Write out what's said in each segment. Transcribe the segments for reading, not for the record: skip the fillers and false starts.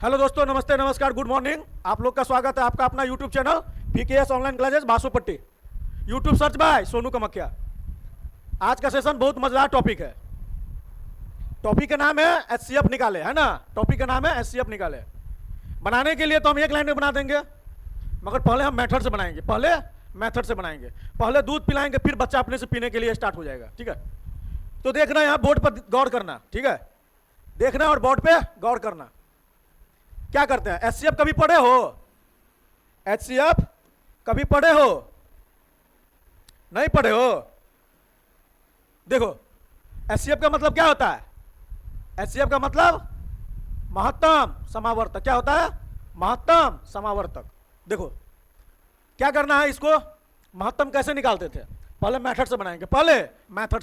Hello दोस्तों, नमस्ते, नमस्कार, गुड मॉर्निंग। आप लोग का स्वागत है आपका अपना YouTube channel PKS online classes Basupatti. YouTube search by Sonu Kamakhya. आज का सेशन बहुत मजेदार टॉपिक है। टॉपिक का नाम है एचसीएफ निकाले, है ना। टॉपिक का नाम है एचसीएफ निकाले। बनाने के लिए तो हम एक लाइन में बना देंगे, मगर पहले हम मेथड से बनाएंगे। पहले दूध पिलाएंगे, फिर बच्चा अपने से पीने के लिए स्टार्ट हो जाएगा। ठीक है, तो देखना, यहाँ बोर्ड पर गौर करना। ठीक है, देखना और बोर्ड पे गौर करना। क्या करते हैं, एचसीएफ कभी पढ़े हो? एचसीएफ कभी पढ़े हो? नहीं पढ़े हो? देखो, एचसीएफ का मतलब क्या होता है? एचसीएफ का मतलब महत्तम समावर्तक। क्या होता है? महत्तम समावर्तक। देखो क्या करना है, इसको महत्तम कैसे निकालते थे? पहले मेथड से बनाएंगे, पहले मेथड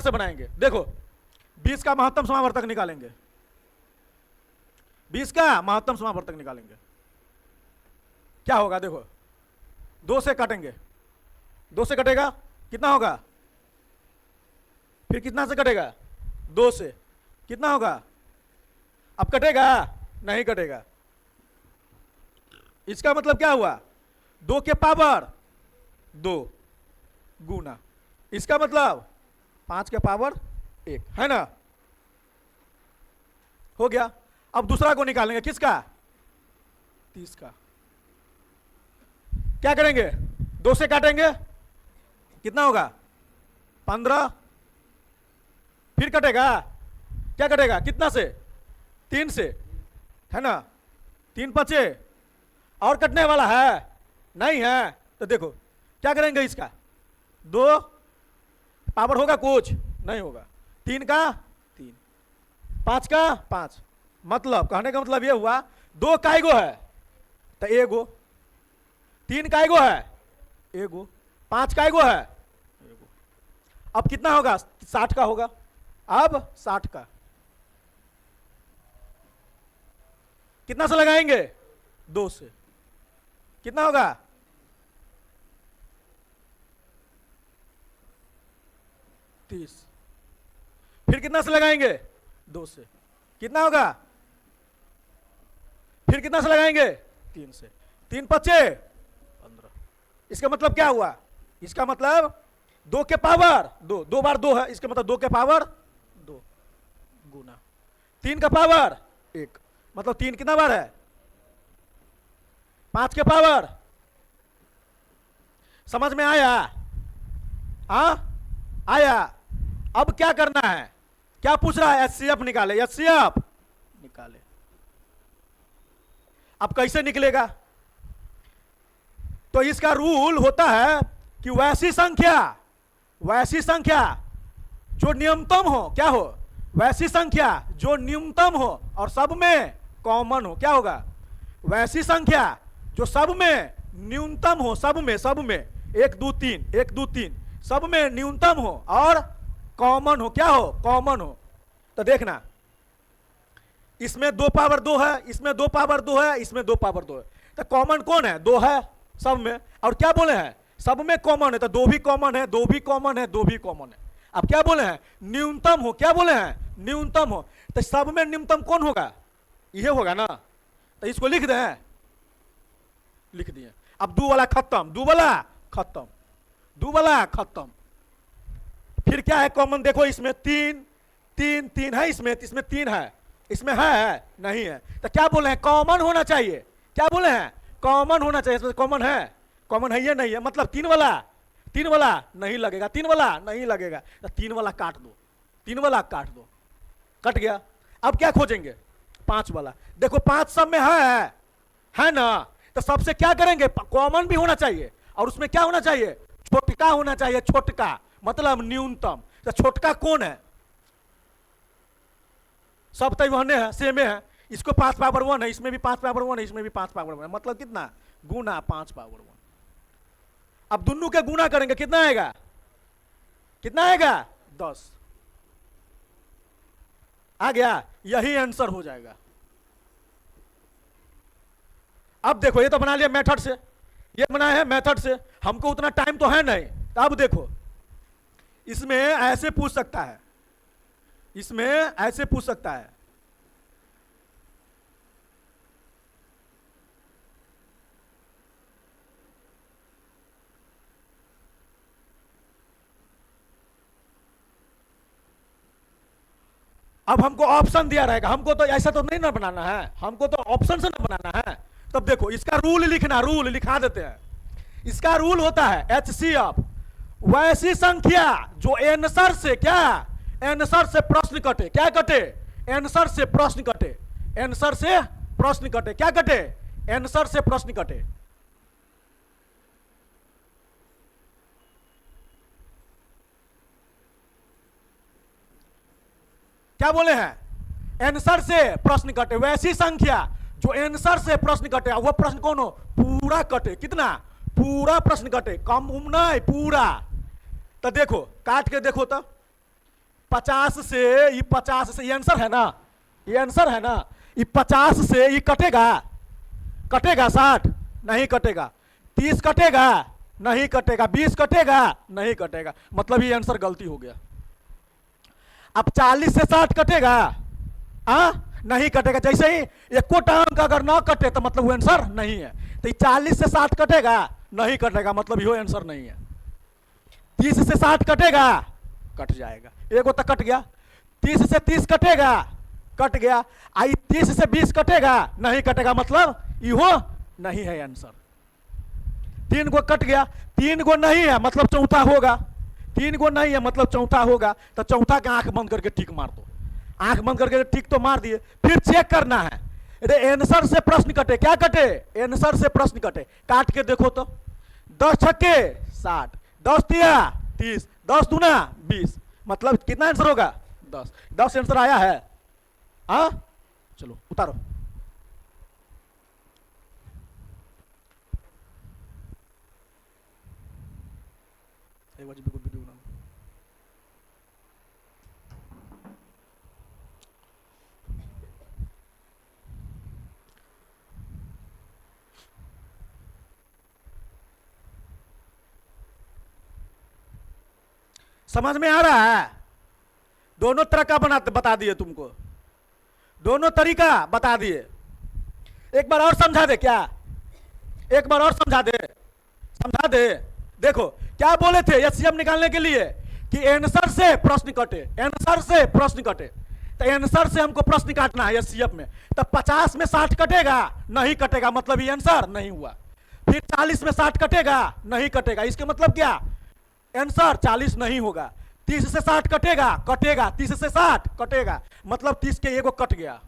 से बनाएंगे। देखो 20 का महत्तम समावर्तक निकालेंगे, 20 का महत्तम समावर्तक निकालेंगे। क्या होगा? देखो 2 से काटेंगे, 2 से कटेगा, कितना होगा? फिर कितना से कटेगा? 2 से, कितना होगा? अब कटेगा? नहीं कटेगा। इसका मतलब क्या हुआ? 2 के पावर 2 गुना, इसका मतलब 5 के पावर 1, है ना। हो गया। अब दूसरा को निकालेंगे, किसका? 30 का। क्या करेंगे? 2 से काटेंगे, कितना होगा? 15। फिर कटेगा, क्या कटेगा? कितना से? 3 से, है ना। 3 बचे, और कटने वाला है? नहीं है। तो देखो क्या करेंगे, इसका 2 पावर होगा? कुछ नहीं होगा। 3 का 3, 5 का 5। मतलब कहने का मतलब ये हुआ 2 काइगो है तो एगो, 3 काइगो है एगो, 5 काइगो है एगो। अब कितना होगा? 60 का होगा। अब 60 का कितना से लगाएंगे? 2 से, कितना होगा? 30। फिर कितना से लगाएंगे? 2 से, कितना होगा? फिर कितना से लगाएंगे? 3 से, 3 पचे 15। इसका मतलब क्या हुआ? इसका मतलब 2 के पावर 2, 2 बार 2 है, इसका मतलब 2 के पावर 2 गुना 3 का पावर 1, मतलब 3 कितना बार है? 5 के पावर। समझ में आया? आया। अब क्या करना है? क्या पूछ रहा है? एचसीएफ निकाले, एचसीएफ निकाले। अब कैसे निकलेगा? तो इसका रूल होता है कि वैसी संख्या जो न्यूनतम हो, क्या हो? वैसी संख्या जो न्यूनतम हो और सब में कॉमन हो। क्या होगा? वैसी संख्या जो सब में न्यूनतम हो, सब में 1 2 3, 1 2 3, सब में न्यूनतम हो और कॉमन हो। क्या हो? कॉमन हो। तो देखना, इसमें 2 पावर 2 है, इसमें 2 पावर 2 है, इसमें 2 पावर 2 है। तो कॉमन कौन है? 2 है सब में। और क्या बोले हैं? सब में कॉमन है, तो 2 भी कॉमन है, 2 भी कॉमन है, 2 भी कॉमन है। अब क्या बोले हैं? न्यूनतम हो। क्या बोले हैं? न्यूनतम हो। तो सब में न्यूनतम कौन होगा? यह होगा ना। तो इसको लिख दें, लिख दिए। अब 2 वाला खत्म, 2 वाला खत्म, 2 वाला खत्म। फिर क्या है कॉमन? देखो इसमें 3 3 3 है, इसमें 3 है, इसमें है नहीं है। तो क्या बोले हैं? कॉमन होना चाहिए। क्या बोले हैं? कॉमन होना चाहिए। इसमें कॉमन है? कॉमन है ये नहीं है, मतलब 3 वाला नहीं लगेगा, 3 वाला नहीं लगेगा। तो 3 वाला काट दो, 3 वाला काट दो, कट गया। अब क्या खोजेंगे? 5 वाला। देखो 5 सब में है ना। तो सबसे क्या करेंगे? कॉमन भी होना चाहिए और उसमें क्या होना चाहिए? छोटका होना चाहिए। छोटका मतलब न्यूनतम। तो छोटका कौन है? सब तो वहने है, सेमे है। इसको 5 पावर 1 है, इसमें भी 5 पावर 1 है, इसमें भी 5 पावर 1 है, मतलब कितना? गुना 5 पावर 1। अब दोनों के गुना करेंगे, कितना आएगा? कितना आएगा? 10 आ गया। यही आंसर हो जाएगा। अब देखो, ये तो बना लिया मेथड से, ये बनाया है मेथड से, हमको उतना टाइम तो है नहीं। तो अब देखो इसमें ऐसे पूछ सकता है, इसमें ऐसे पूछ सकता है। अब हमको ऑप्शन दिया रहेगा, हमको तो ऐसा तो नहीं ना बनाना है, हमको तो ऑप्शन से ना बनाना है। तब देखो इसका रूल लिखना, रूल लिखा देते हैं। इसका रूल होता है HCF, वैसी संख्या जो आंसर से क्या, आंसर से प्रश्न कटे, क्या कटे, आंसर से प्रश्न कटे, आंसर से प्रश्न कटे, क्या कटे, आंसर से प्रश्न कटे। क्या बोले हैं, आंसर से प्रश्न कटे, वैसी संख्या जो आंसर से प्रश्न कटे, वो प्रश्न कौन हो, पूरा कटे, कितना, पूरा प्रश्न कटे, कम उम नहीं, पूरा। तो देखो काट के देखो तो 50 से ये 50 से, ये आंसर है ना, ये आंसर है ना, ये 50 से ये कटेगा, कटेगा 60 नहीं कटेगा, 30 कटेगा नहीं कटेगा, 20 कटेगा नहीं कटेगा, मतलब ये आंसर गलती हो गया। अब 40 से 60 कटेगा, नहीं कटेगा, जैसे ही एको अंक अगर ना कटे तो मतलब वो आंसर नहीं है। तो 40 से 60 कटेगा नहीं कटेगा, मतलब यो आंसर नहीं है। 30 से 60 कटेगा, कट जाएगा, एगो तो कट गया। 30 से 30 कटेगा, कट गया। आई 30 से 20 कटेगा नहीं कटेगा, मतलब यो नहीं है आंसर। 3 गो कट गया, 3 गो नहीं है मतलब चौथा होगा, 3 गो नहीं है मतलब चौथा होगा। तो चौथा के आंख बंद करके टिक मार दो, आंख बंद करके टिक तो मार दिए। फिर चेक करना है, अरे आंसर से प्रश्न कटे, क्या कटे, आंसर से प्रश्न कटे, काट के देखो तो 10 छक्के 60, 10 तिया 30, 10 दूना 20, मतलब कितना आंसर होगा 10। 10 आंसर आया है। हाँ चलो उतारो। वीडियो बना, समझ में आ रहा है। दोनों तरह का बता दिए तुमको, दोनों तरीका बता दिए। एक बार और समझा दे क्या, एक बार और समझा दे, समझा दे। देखो क्या बोले थे HCF निकालने के लिए कि आंसर से प्रश्न कटे, आंसर से प्रश्न कटे। तो आंसर से हमको प्रश्न काटना है HCF में। तो 50 में 60 कटेगा नहीं कटेगा, मतलब ये आंसर नहीं हुआ। फिर 40 में 60 कटेगा नहीं कटेगा, इसके मतलब क्या, आंसर 40 नहीं होगा। 30 से 60 कटेगा, कटेगा, 30 से 60 कटेगा, मतलब 30 के एगो कट गया।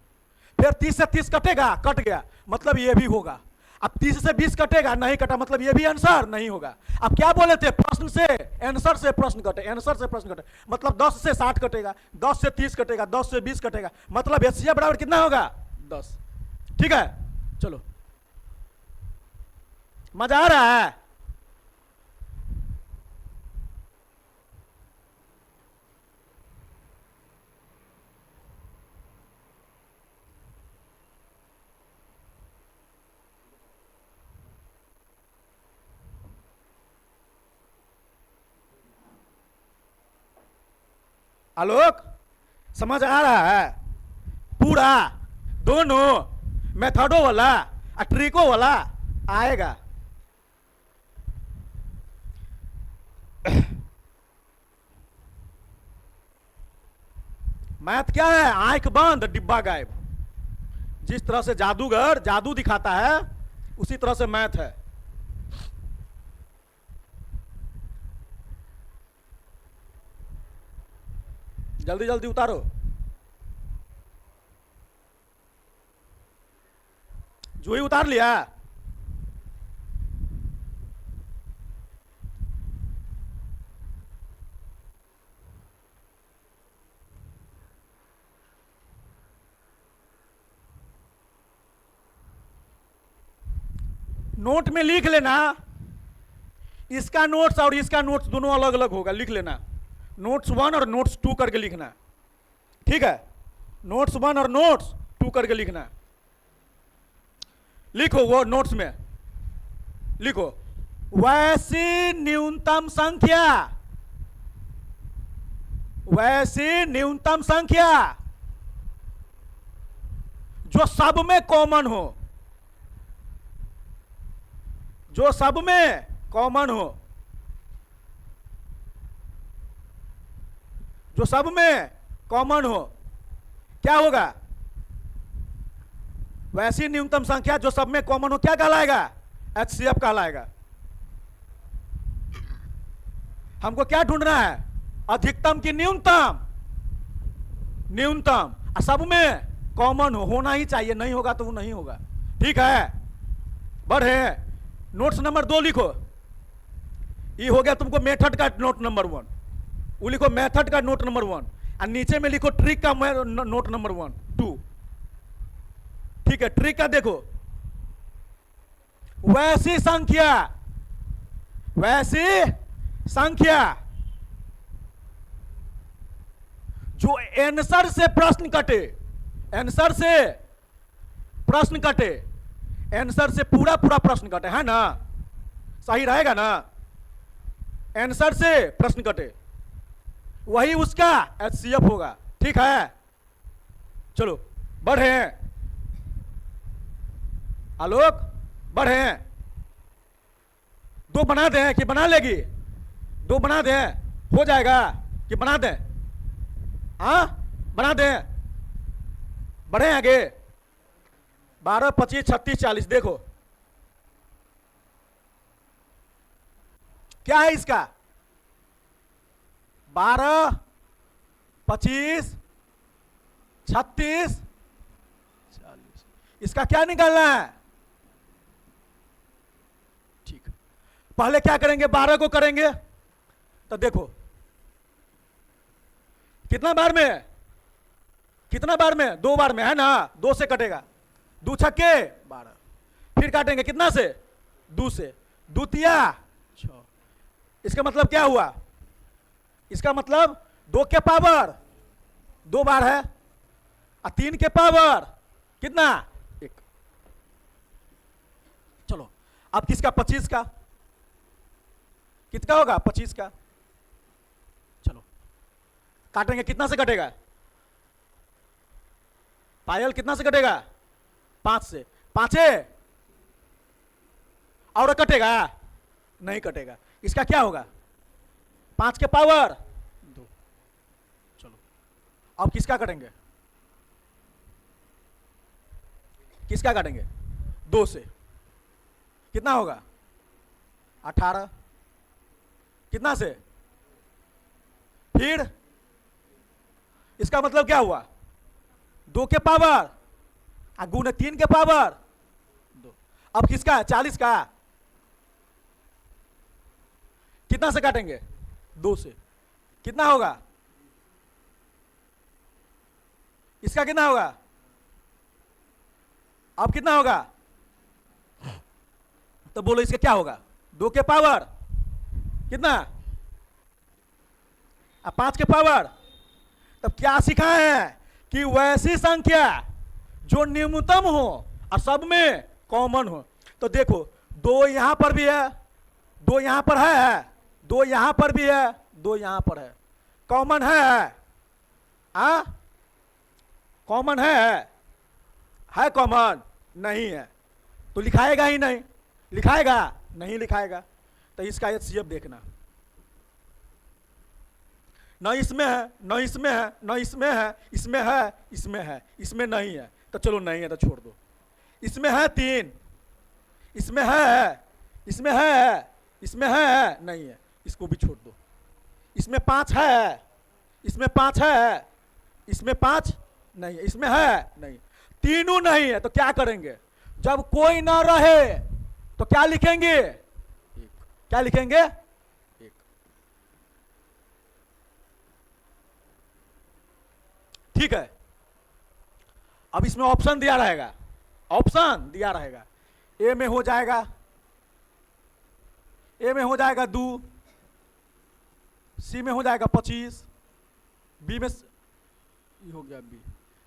फिर 30 से 30 कटेगा, कट गया, मतलब ये भी होगा। अब 30 से 20 कटेगा नहीं कटा, मतलब ये भी आंसर नहीं होगा। अब क्या बोले थे, प्रश्न से आंसर से प्रश्न कटे, आंसर से प्रश्न कटे, मतलब 10 से 60 कटेगा, 10 से 30 कटेगा, 10 से 20 कटेगा, मतलब HCF बराबर कितना होगा 10। ठीक है चलो, मजा आ रहा है। आलोक समझ आ रहा है पूरा, दोनों मेथडों वाला ट्रिको वाला आएगा। मैथ क्या है, आंख बंद डिब्बा गायब। जिस तरह से जादूगर जादू दिखाता है उसी तरह से मैथ है। जल्दी जल्दी उतारो। जूही उतार लिया, नोट में लिख लेना, इसका नोट्स और इसका नोट्स दोनों अलग अलग होगा, लिख लेना। नोट्स 1 और नोट्स 2 करके लिखना, ठीक है। नोट्स 1 और नोट्स 2 करके लिखना। लिखो वो नोट्स में लिखो, वैसी न्यूनतम संख्या, वैसी न्यूनतम संख्या जो सब में कॉमन हो, जो सब में कॉमन हो, जो सब में कॉमन हो, क्या होगा? वैसी न्यूनतम संख्या जो सब में कॉमन हो क्या कहलाएगा? HCF कहलाएगा। हमको क्या ढूंढना है? अधिकतम की न्यूनतम, न्यूनतम सब में कॉमन हो, होना ही चाहिए, नहीं होगा तो वो नहीं होगा। ठीक है, बढ़े। नोट्स नंबर 2 लिखो। ये हो गया तुमको मेथड का नोट नंबर 1, वो लिखो मेथड का नोट नंबर 1, और नीचे में लिखो ट्रिक का नोट नंबर 1 2। ठीक है, ट्रिक का देखो। वैसी संख्या, वैसी संख्या जो आंसर से प्रश्न कटे, आंसर से प्रश्न कटे, आंसर से पूरा पूरा प्रश्न कटे, है ना? सही रहेगा ना? आंसर से प्रश्न कटे, वही उसका HCF होगा। ठीक है, चलो बढ़े। आलोक बढ़े। 2 बना दें कि बना लेगी? 2 बना दें, हो जाएगा कि बना दें? हाँ, बना दें। बढ़े आगे। 12, 25, 36, 40 देखो क्या है इसका? 12, 25, 36, 40। इसका क्या निकालना है? ठीक, पहले क्या करेंगे? 12 को करेंगे तो देखो कितना बार में, कितना बार में? 2 बार में, है ना? 2 से कटेगा, 2 छक्के 12। फिर काटेंगे कितना से? 2 से, 2 तिया 6। इसका मतलब क्या हुआ? इसका मतलब 2 के पावर 2 बार है, और 3 के पावर कितना? 1। चलो अब किसका? 25 का। कितना होगा? 25 का। चलो काटेंगे, कितना से कटेगा? पायल कितना से कटेगा? 5 से। 5 और कटेगा? नहीं कटेगा। इसका क्या होगा? 5 के पावर 2। चलो अब किसका करेंगे? किसका काटेंगे? 2 से। कितना होगा? 18। कितना से? फिर इसका मतलब क्या हुआ? 2 के पावर गुने 3 के पावर 2। अब किसका है? 40 का। कितना से काटेंगे? 2 से। कितना होगा? इसका कितना होगा? अब कितना होगा? तो बोलो इसका क्या होगा? 2 के पावर कितना? 5 के पावर। तब क्या सिखाए हैं? कि वैसी संख्या जो न्यूनतम हो और सब में कॉमन हो। तो देखो 2 यहां पर भी है, 2 यहां पर है, 2 यहां पर भी है, 2 यहां पर है, कॉमन है। कॉमन है कॉमन? नहीं है तो लिखाएगा ही नहीं, लिखाएगा नहीं, लिखाएगा। तो इसका HCF देखना, न इसमें है, न इसमें है, न इसमें है, इसमें है, इसमें है, इसमें नहीं है। तो चलो नहीं है तो छोड़ दो। इसमें है 3, इसमें है, इसमें है, इसमें है, नहीं है, इसको भी छोड़ दो। इसमें 5 है, इसमें 5 है, इसमें 5 नहीं है, इसमें है नहीं, तीनों नहीं है। तो क्या करेंगे? जब कोई ना रहे तो क्या लिखेंगे? 1। क्या लिखेंगे? 1। ठीक है, अब इसमें ऑप्शन दिया रहेगा, ऑप्शन दिया रहेगा। ए में हो जाएगा, ए में हो जाएगा 2, सी में हो जाएगा 25, बी में ये हो गया बी,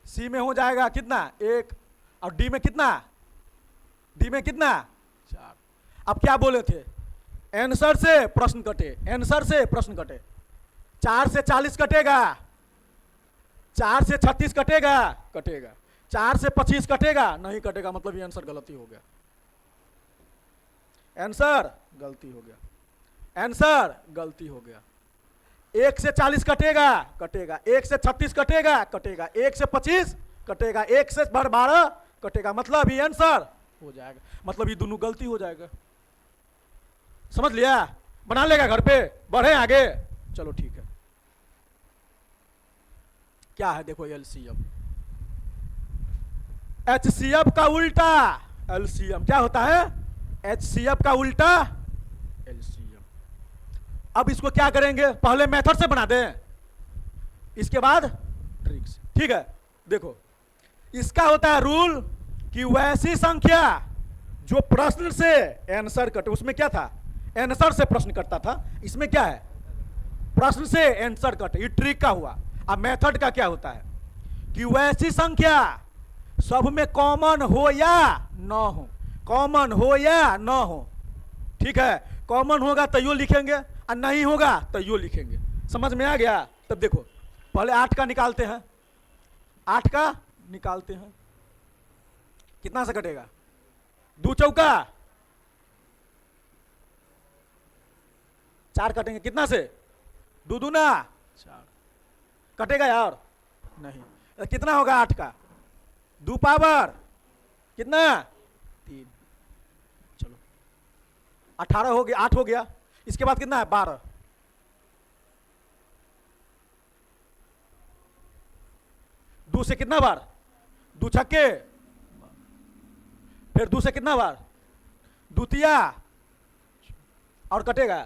सी में हो जाएगा कितना? 1, और डी में कितना? डी में कितना? 4। अब क्या बोले थे? आंसर से प्रश्न कटे, आंसर से प्रश्न कटे। 4 से 40 कटेगा, 4 से 36 कटेगा, कटेगा, 4 से 25 कटेगा, नहीं कटेगा, मतलब ये आंसर गलती हो गया, आंसर गलती हो गया, आंसर गलती हो गया। 1 से 40 कटेगा, कटेगा, 1 से 36 कटेगा, कटेगा, 1 से 25 कटेगा, 1 से 12 कटेगा, मतलब ये आंसर हो जाएगा, मतलब ये दोनों गलती हो जाएगा। समझ लिया? बना लेगा घर पे, बढ़े आगे, चलो ठीक है। क्या है देखो, एलसीएम, एचसीएफ का उल्टा एलसीएम क्या होता है? एचसीएफ का उल्टा एलसीएम। अब इसको क्या करेंगे, पहले मेथड से बना दें, इसके बाद ट्रिक से, ठीक है। देखो इसका होता है रूल कि वैसी संख्या जो प्रश्न से आंसर कटे, उसमें क्या था, आंसर से प्रश्न कटता था, इसमें क्या है, प्रश्न से आंसर कटे, ये ट्रिक का हुआ। अब मेथड का क्या होता है कि वैसी संख्या सब में कॉमन हो या न हो, कॉमन हो या न हो, ठीक है। कॉमन होगा तो यो लिखेंगे और नहीं होगा तो यो लिखेंगे। समझ में आ गया? तब देखो पहले 8 का निकालते हैं, 8 का निकालते हैं, कितना से कटेगा, 2 चौका 4 कटेंगे, कितना से, 2 दूना 4 कटेगा यार, नहीं, कितना होगा 8 का, 2 पावर कितना 3, चलो 18 हो गया, 8 हो गया, इसके बाद कितना है 12, दो से कितना बार, 2 छक्के, फिर 2 से कितना बार, द्वितीया, और कटेगा,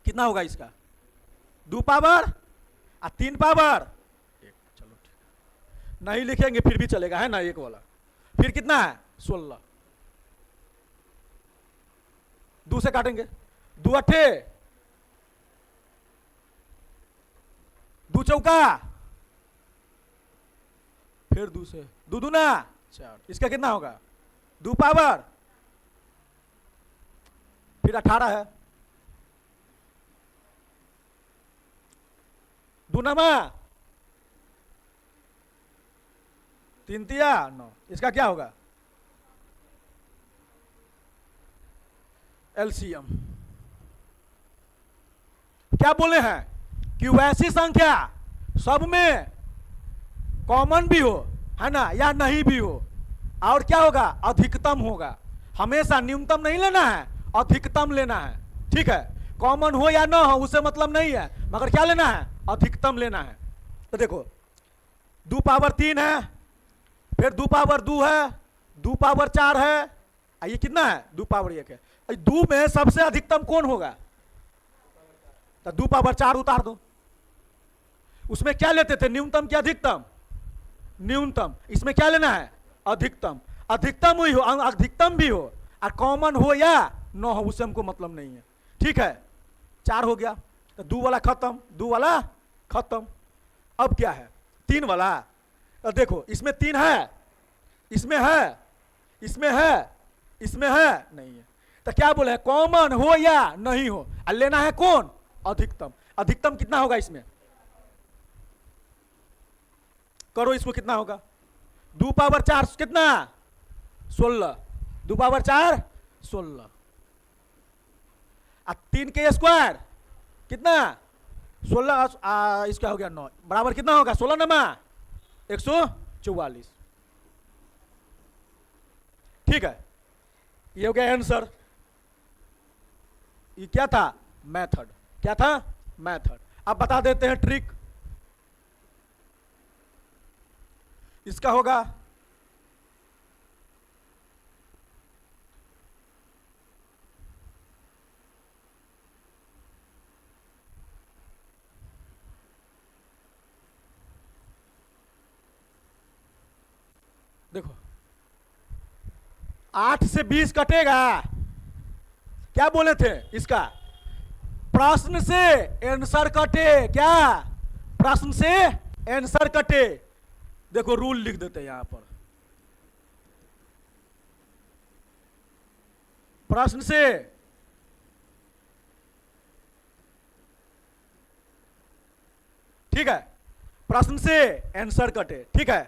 कितना होगा इसका, 2 पावर और 3 पावर 1, चलो ठीक, नहीं लिखेंगे फिर भी चलेगा, है ना, 1 वाला, फिर कितना है 16, 2 से काटेंगे, 2 अट्ठे, 2 चौका, फिर 2 से 2 दूना 4, इसका कितना होगा, 2 पावर, फिर 18 है, 2 नमा 3 तिया 9, इसका क्या होगा, एलसीएम। क्या बोले हैं कि वैसी संख्या सब में कॉमन भी हो, है ना, या नहीं भी हो, और क्या होगा, अधिकतम होगा, हमेशा न्यूनतम नहीं लेना है, अधिकतम लेना है, ठीक है। कॉमन हो या ना हो उससे मतलब नहीं है, मगर क्या लेना है, अधिकतम लेना है। तो देखो 2 पावर 3 है, फिर 2 पावर 2 है, 2 पावर 4 है, ये कितना है, 2 पावर 1 है, 2 में सबसे अधिकतम कौन होगा, तो 2 पावर 4 उतार दो, उसमें क्या लेते थे, न्यूनतम क्या अधिकतम, न्यूनतम, इसमें क्या लेना है, अधिकतम, अधिकतम ही हो, अधिकतम भी हो, और कॉमन हो या न हो उससे हमको मतलब नहीं है, ठीक है। 4 हो गया, तो 2 वाला खत्म, 2 वाला खत्म, अब क्या है 3 वाला, तो देखो इसमें 3 है, इसमें है, इसमें है, इसमें है, नहीं है, तो क्या बोले हैं, कॉमन हो या नहीं हो, और लेना है कौन, अधिकतम। अधिकतम कितना होगा इसमें, करो इसको, कितना होगा, 2 पावर 4 कितना 16, 2 पावर 4 16, और 3 के स्क्वायर कितना 16, इसका हो गया 9, बराबर कितना होगा 16 नमा 144, ठीक है। ये हो गया आंसर। ये क्या था, मेथड, क्या था, मेथड। अब बता देते हैं ट्रिक, इसका होगा देखो 8 से 20 कटेगा, क्या बोले थे इसका, प्रश्न से आंसर कटे, क्या प्रश्न से आंसर कटे। देखो रूल लिख देते हैं यहां पर, प्रश्न से ठीक है, प्रश्न से आंसर कटे, ठीक है।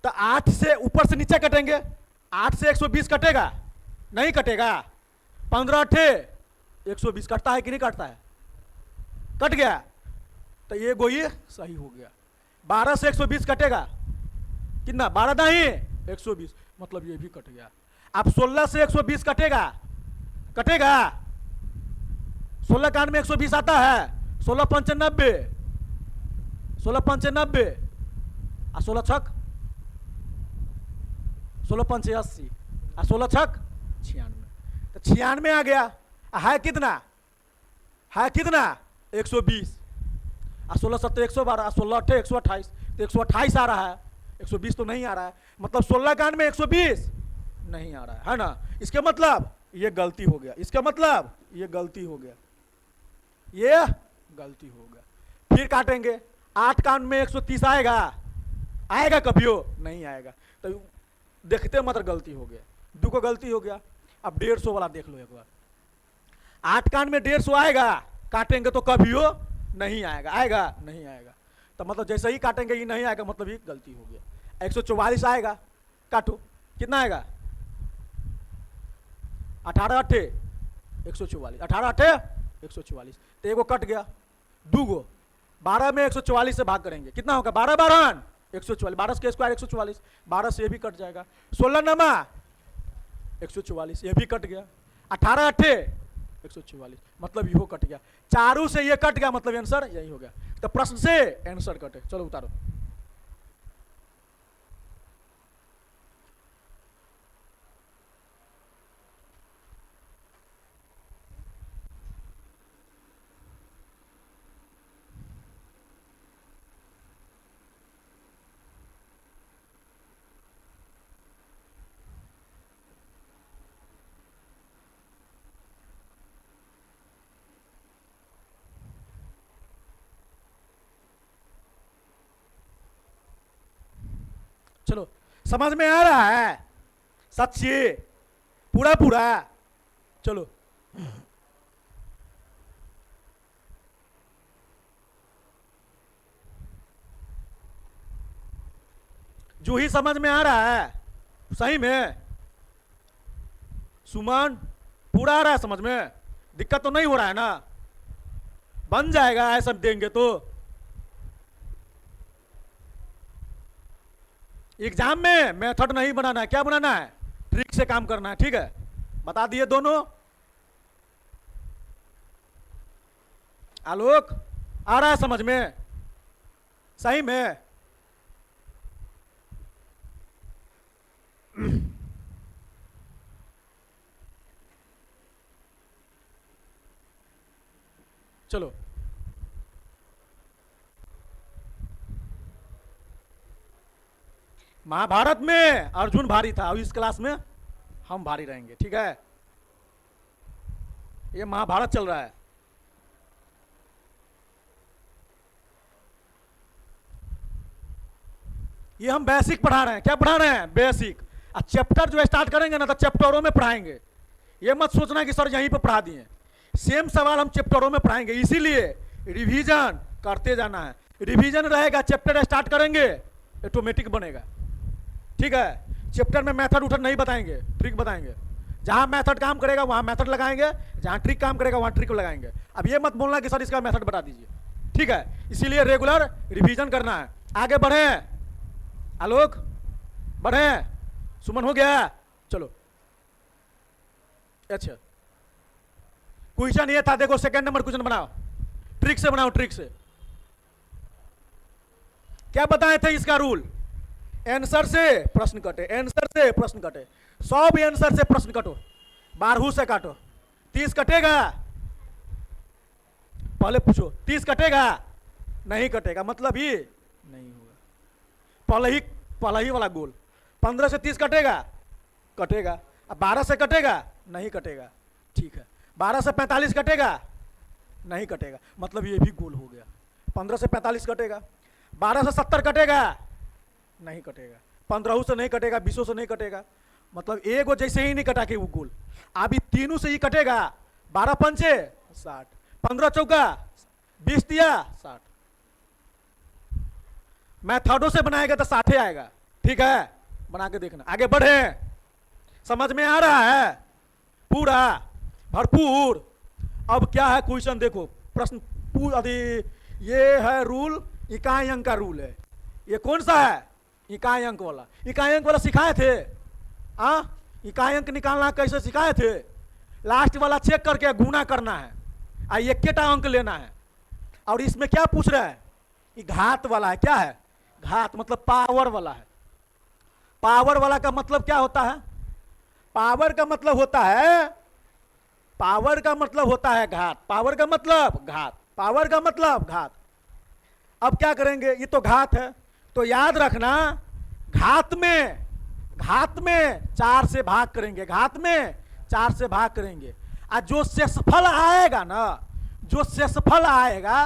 तो 8 से ऊपर से नीचे कटेंगे, 8 से 120 कटेगा, नहीं कटेगा। 15 अट्ठे 120 कटता है कि नहीं कटता है? कट गया, तो ये सही हो गया। 12 से 120 कटेगा, कितना? 12 दाही 120, मतलब ये भी कट गया। अब 16 से 120 कटेगा, कटेगा। 16 कान में 120 आता है, 16 पंचे 90, 16 पंचे 90, और 16 छक 16 पंचे 80, और 16 छक 96, तो 96 आ गया। है कितना? है कितना? 120, और 16 सत्तर 112, 16 अट्ठे 128, तो 128 आ रहा है, 120 तो नहीं आ रहा है। मतलब 16 कान में 120 नहीं आ रहा है ना। इसके मतलब ये गलती हो गया, इसका मतलब ये गलती हो गया, ये गलती हो गया। फिर काटेंगे, 8 कान में 130 आएगा, आएगा कभी हो? नहीं आएगा। तो देखते मतलब गलती हो गया, 2 को गलती हो गया। अब 150 वाला देख लो एक बार, 8 कान में 150 आएगा, काटेंगे तो कभी हो? नहीं आएगा, आएगा? नहीं आएगा। तो मतलब जैसे ही काटेंगे ये नहीं आएगा, मतलब ये गलती हो गया। 144 आएगा, काटो, कितना आएगा? 18 अट्ठे 144, 18 अट्ठे 144, तो एगो कट गया, 2 गो। 12 में 144 से भाग करेंगे, कितना होगा? 12 12 144, 12 के स्क्वायर 144, 12 से ये भी कट जाएगा। 16 नमा 144, ये भी कट गया। 18 अट्ठे 144, मतलब यो कट गया। चारों से ये कट गया, मतलब आंसर यही हो गया। तो प्रश्न से आंसर कटे। चलो उतारो। चलो, समझ में आ रहा है? सच्ची पूरा पूरा। चलो, जो ही समझ में आ रहा है सही में? सुमन पूरा आ रहा है समझ में? दिक्कत तो नहीं हो रहा है ना? बन जाएगा ऐसा देंगे तो। एग्जाम में मेथड नहीं बनाना है, क्या बनाना है? ट्रिक से काम करना है, ठीक है? बता दिए दोनों। आलोक आ रहा है समझ में? सही में? चलो, महाभारत में अर्जुन भारी था, और इस क्लास में हम भारी रहेंगे, ठीक है? ये महाभारत चल रहा है। ये हम बेसिक पढ़ा रहे हैं। क्या पढ़ा रहे हैं? बेसिक। और चैप्टर जो स्टार्ट करेंगे ना, तो चैप्टरों में पढ़ाएंगे। ये मत सोचना कि सर यहीं पे पढ़ा दिए। सेम सवाल हम चैप्टरों में पढ़ाएंगे, इसीलिए रिवीजन करते जाना है। रिवीजन रहेगा, चैप्टर स्टार्ट करेंगे ऑटोमेटिक बनेगा, ठीक है? चैप्टर में मेथड उठर नहीं बताएंगे, ट्रिक बताएंगे। जहां मेथड काम करेगा वहां मेथड लगाएंगे, जहां ट्रिक काम करेगा वहां ट्रिक लगाएंगे। अब ये मत बोलना कि सर इसका मेथड बता दीजिए, ठीक है? इसीलिए रेगुलर रिवीजन करना है। आगे बढ़े आलोक, बढ़े। सुमन हो गया? चलो, अच्छा क्वेश्चन ये था, देखो सेकंड नंबर क्वेश्चन बनाओ, ट्रिक से बनाओ, ट्रिक से। क्या बताए थे इसका रूल? आंसर से प्रश्न कटे, आंसर से प्रश्न कटे। 100 भी आंसर से प्रश्न कटो, 12 से काटो। 30 कटेगा? पहले पूछो, 30 कटेगा? नहीं कटेगा, मतलब ही नहीं होगा। पहले ही वाला गोल। 15 से 30 कटेगा? कटेगा। अब 12 से कटेगा? नहीं कटेगा, ठीक है। 12 से 45 कटेगा? नहीं कटेगा, मतलब ये भी गोल हो गया। 15 से 45 कटेगा। 12 से 70 कटेगा? नहीं कटेगा। 15 से नहीं कटेगा, 20 से नहीं कटेगा, मतलब एक वो जैसे ही नहीं कटा के वो गोल। अभी तीनों से ही कटेगा। 12 पंचे 60, 15 चौका 20 दिया 60, मैथडों से बनाएगा तो 60 आएगा। ठीक है, बना के देखना। आगे बढ़े, समझ में आ रहा है पूरा भरपूर। अब क्या है क्वेश्चन देखो, प्रश्न अभी ये है रूल, इकाई अंक का रूल है। ये कौन सा है? इकाई अंक वाला। इकाई अंक वाला सिखाए थे, इकाई अंक निकालना कैसे सिखाए थे? लास्ट वाला चेक करके गुना करना है, एक के अंक लेना है। और इसमें क्या पूछ रहा है? ये घात वाला है। क्या है? घात मतलब पावर वाला है। पावर वाला का मतलब क्या होता है? पावर का मतलब होता है, पावर का मतलब होता है घात। पावर का मतलब घात, पावर का मतलब घात। अब क्या करेंगे? ये तो घात है, तो याद रखना घात में 4 से भाग करेंगे, घात में 4 से भाग करेंगे। और जो शेषफल आएगा ना, जो शेषफल आएगा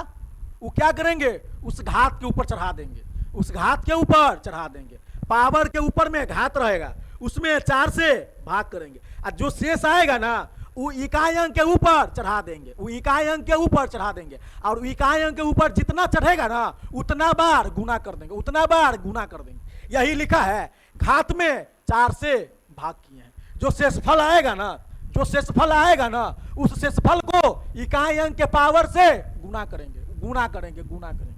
वो क्या करेंगे? उस घात के ऊपर चढ़ा देंगे, उस घात के ऊपर चढ़ा देंगे। पावर के ऊपर में घात रहेगा, उसमें 4 से भाग करेंगे। और जो शेष आएगा ना वो इकाई अंक के ऊपर चढ़ा देंगे, वो इकाई अंक के ऊपर चढ़ा देंगे। और इकाई अंक के ऊपर जितना चढ़ेगा ना उतना बार गुना कर देंगे, उतना बार गुना कर देंगे। यही लिखा है, घात में 4 से भाग किए हैं। जो शेषफल आएगा ना, जो शेषफल आएगा ना उस शेषफल को इकाई अंक के पावर से गुना करेंगे, गुना करेंगे, गुना करेंगे।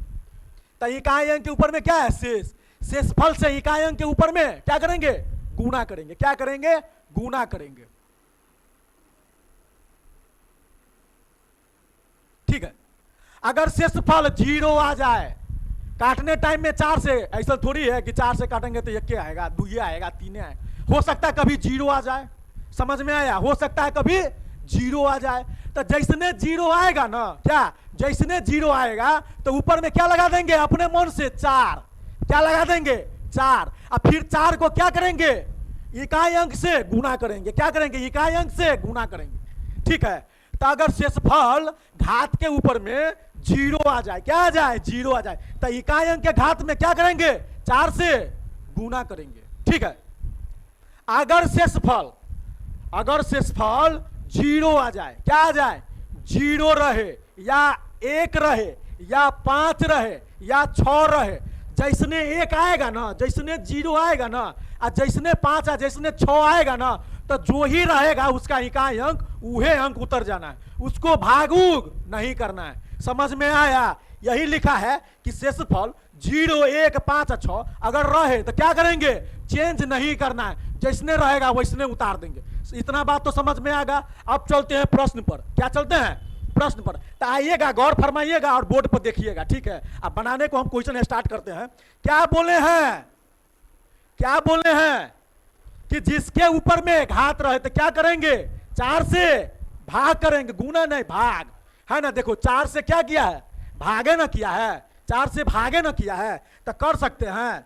तो इकाई अंक के ऊपर में क्या है? शेष। शेषफल से इकाई अंक के ऊपर में क्या करेंगे? गुना करेंगे। क्या करेंगे? गुना करेंगे। ठीक है। अगर शेषफल 0 आ जाए, काटने टाइम में 4 से, ऐसा थोड़ी है कि 4 से काटेंगे तो 1 आएगा, 2 आएगा, 3 आएगा। हो सकता है कभी 0 आ जाए, समझ में आया? हो सकता है कभी 0 आ जाए। तो जैसने 0 आएगा ना, क्या जैसने 0 आएगा तो ऊपर में क्या लगा देंगे? अपने मन से 4। क्या लगा देंगे? 4। और फिर 4 को क्या करेंगे? इकाई अंक से गुना करेंगे। क्या करेंगे? इकाई अंक से गुना करेंगे। ठीक है। तो अगर शेषफल घात के ऊपर में 0 आ जाए, क्या आ जाए? 0 आ जाए, तो इकाई अंक के घात में क्या करेंगे? 4 से गुना करेंगे। ठीक है। अगर शेषफल 0 आ जाए, क्या आ जाए? 0 रहे या 1 रहे या 5 रहे या 6 रहे, जैसने 1 आएगा ना, जैसने 0 आएगा ना, और जैसने 5 या जैसने 6 आएगा ना, तो जो ही रहेगा उसका इकाई अंक वह अंक उतर जाना है, उसको भागुग नहीं करना है। समझ में आया? यही लिखा है कि शेषफल 0, 1, 5, 6 अगर रहे तो क्या करेंगे? चेंज नहीं करना है, जैसने रहेगा वैसने उतार देंगे। इतना बात तो समझ में आएगा। अब चलते हैं प्रश्न पर। क्या चलते हैं? प्रश्न पर। तो आइएगा, गौर फरमाइएगा और बोर्ड पर देखिएगा। ठीक है। अब बनाने को हम क्वेश्चन स्टार्ट करते हैं। क्या बोले हैं? क्या बोले हैं कि जिसके ऊपर में घात रहे तो क्या करेंगे? 4 से भाग करेंगे, गुना नहीं, भाग है ना। देखो 4 से क्या किया है? भागे ना किया है, 4 से भागे ना किया है, तो कर सकते हैं।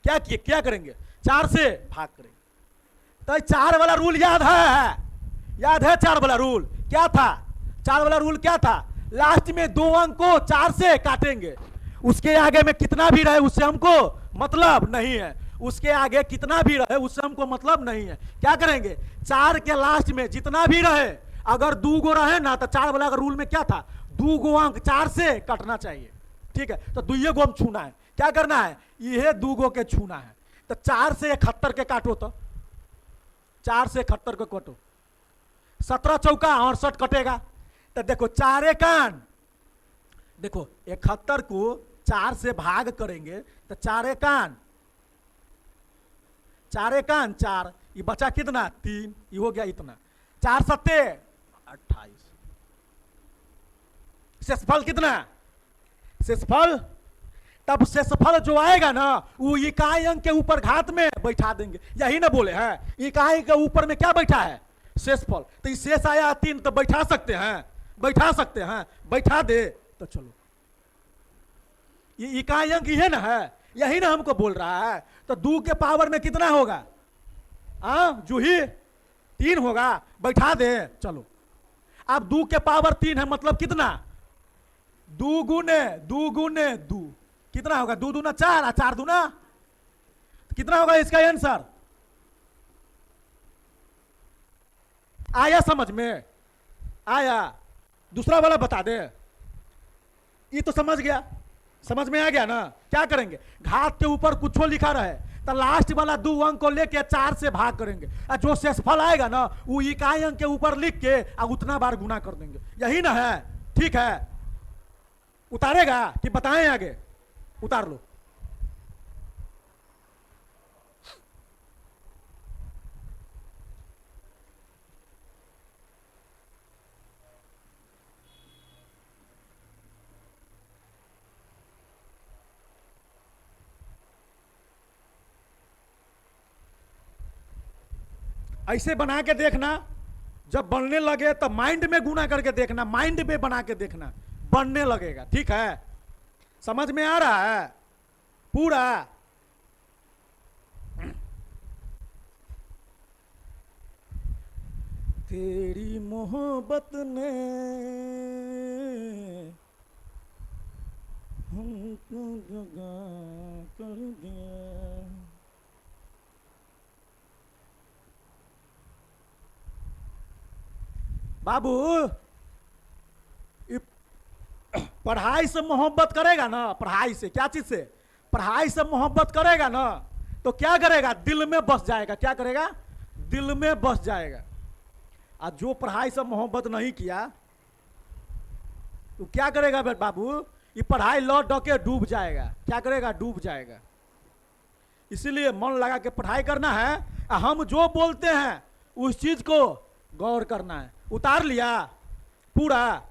क्या किए? क्या करेंगे? 4 से भाग करेंगे। तो 4 वाला रूल याद है? याद है 4 वाला रूल? क्या था 4 वाला रूल? क्या था? लास्ट में 2 अंक को 4 से काटेंगे, उसके आगे में कितना भी रहे उससे हमको मतलब नहीं है, उसके आगे कितना भी रहे उससे हमको मतलब नहीं है। क्या करेंगे? 4 के लास्ट में जितना भी रहे, अगर 2 गो रहे ना, तो 4 वाला रूल में क्या था? 2 गो अंक 4 से कटना चाहिए। ठीक है। तो 2 गो हम छूना है। क्या करना है? यह 2 गो के छूना है। तो 4 से 71 के काटो, तो 4 से 71 को काटो, 17 चौका 68 कटेगा। तो देखो 4 एकान, देखो 71 को 4 से भाग करेंगे तो 4 एकान 4, ये बचा कितना? 3, ये हो गया इतना। 4 सत्ते 28। शेषफल कितना? शेषफल, तब शेषफल जो आएगा ना वो इकाई अंक के ऊपर घात में बैठा देंगे। यही ना बोले हैं? इकाई के ऊपर में क्या बैठा है? शेषफल। तो ये शेष आया 3, तो बैठा सकते हैं, बैठा सकते हैं, बैठा दे तो चलो। ये इकाई अंक है ना, है यही ना हमको बोल रहा है। तो 2 के पावर में कितना होगा? जूही 3 होगा, बैठा दे चलो। अब 2 के पावर 3 है, मतलब कितना? 2 गुने 2 कितना होगा? 2 दूना 4 और 4 दूना कितना होगा? इसका आंसर आया? समझ में आया? दूसरा वाला बता दे। ये तो समझ गया, समझ में आ गया ना। क्या करेंगे, घात के ऊपर कुछ लिखा रहे तो लास्ट वाला 2 अंक को लेके 4 से भाग करेंगे, और जो शेषफल आएगा ना वो इकाई अंक के ऊपर लिख के और उतना बार गुना कर देंगे। यही ना है, ठीक है। उतारेगा कि बताएं आगे, उतार लो। ऐसे बना के देखना, जब बनने लगे तो माइंड में गुना करके देखना, माइंड में बना के देखना, बनने लगेगा, ठीक है। समझ में आ रहा है पूरा। तेरी मोहब्बत ने हमको जगा कर दिया। बाबू पढ़ाई से मोहब्बत करेगा ना, पढ़ाई से, क्या चीज से, पढ़ाई से मोहब्बत करेगा ना तो क्या करेगा, दिल में बस जाएगा। क्या करेगा, दिल में बस जाएगा। और जो पढ़ाई से मोहब्बत नहीं किया तो क्या करेगा बाबू, ये पढ़ाई लौट डके डूब जाएगा। क्या करेगा, डूब जाएगा। इसीलिए मन लगा के पढ़ाई करना है, हम जो बोलते हैं उस चीज को गौर करना है। उतार लिया पूरा,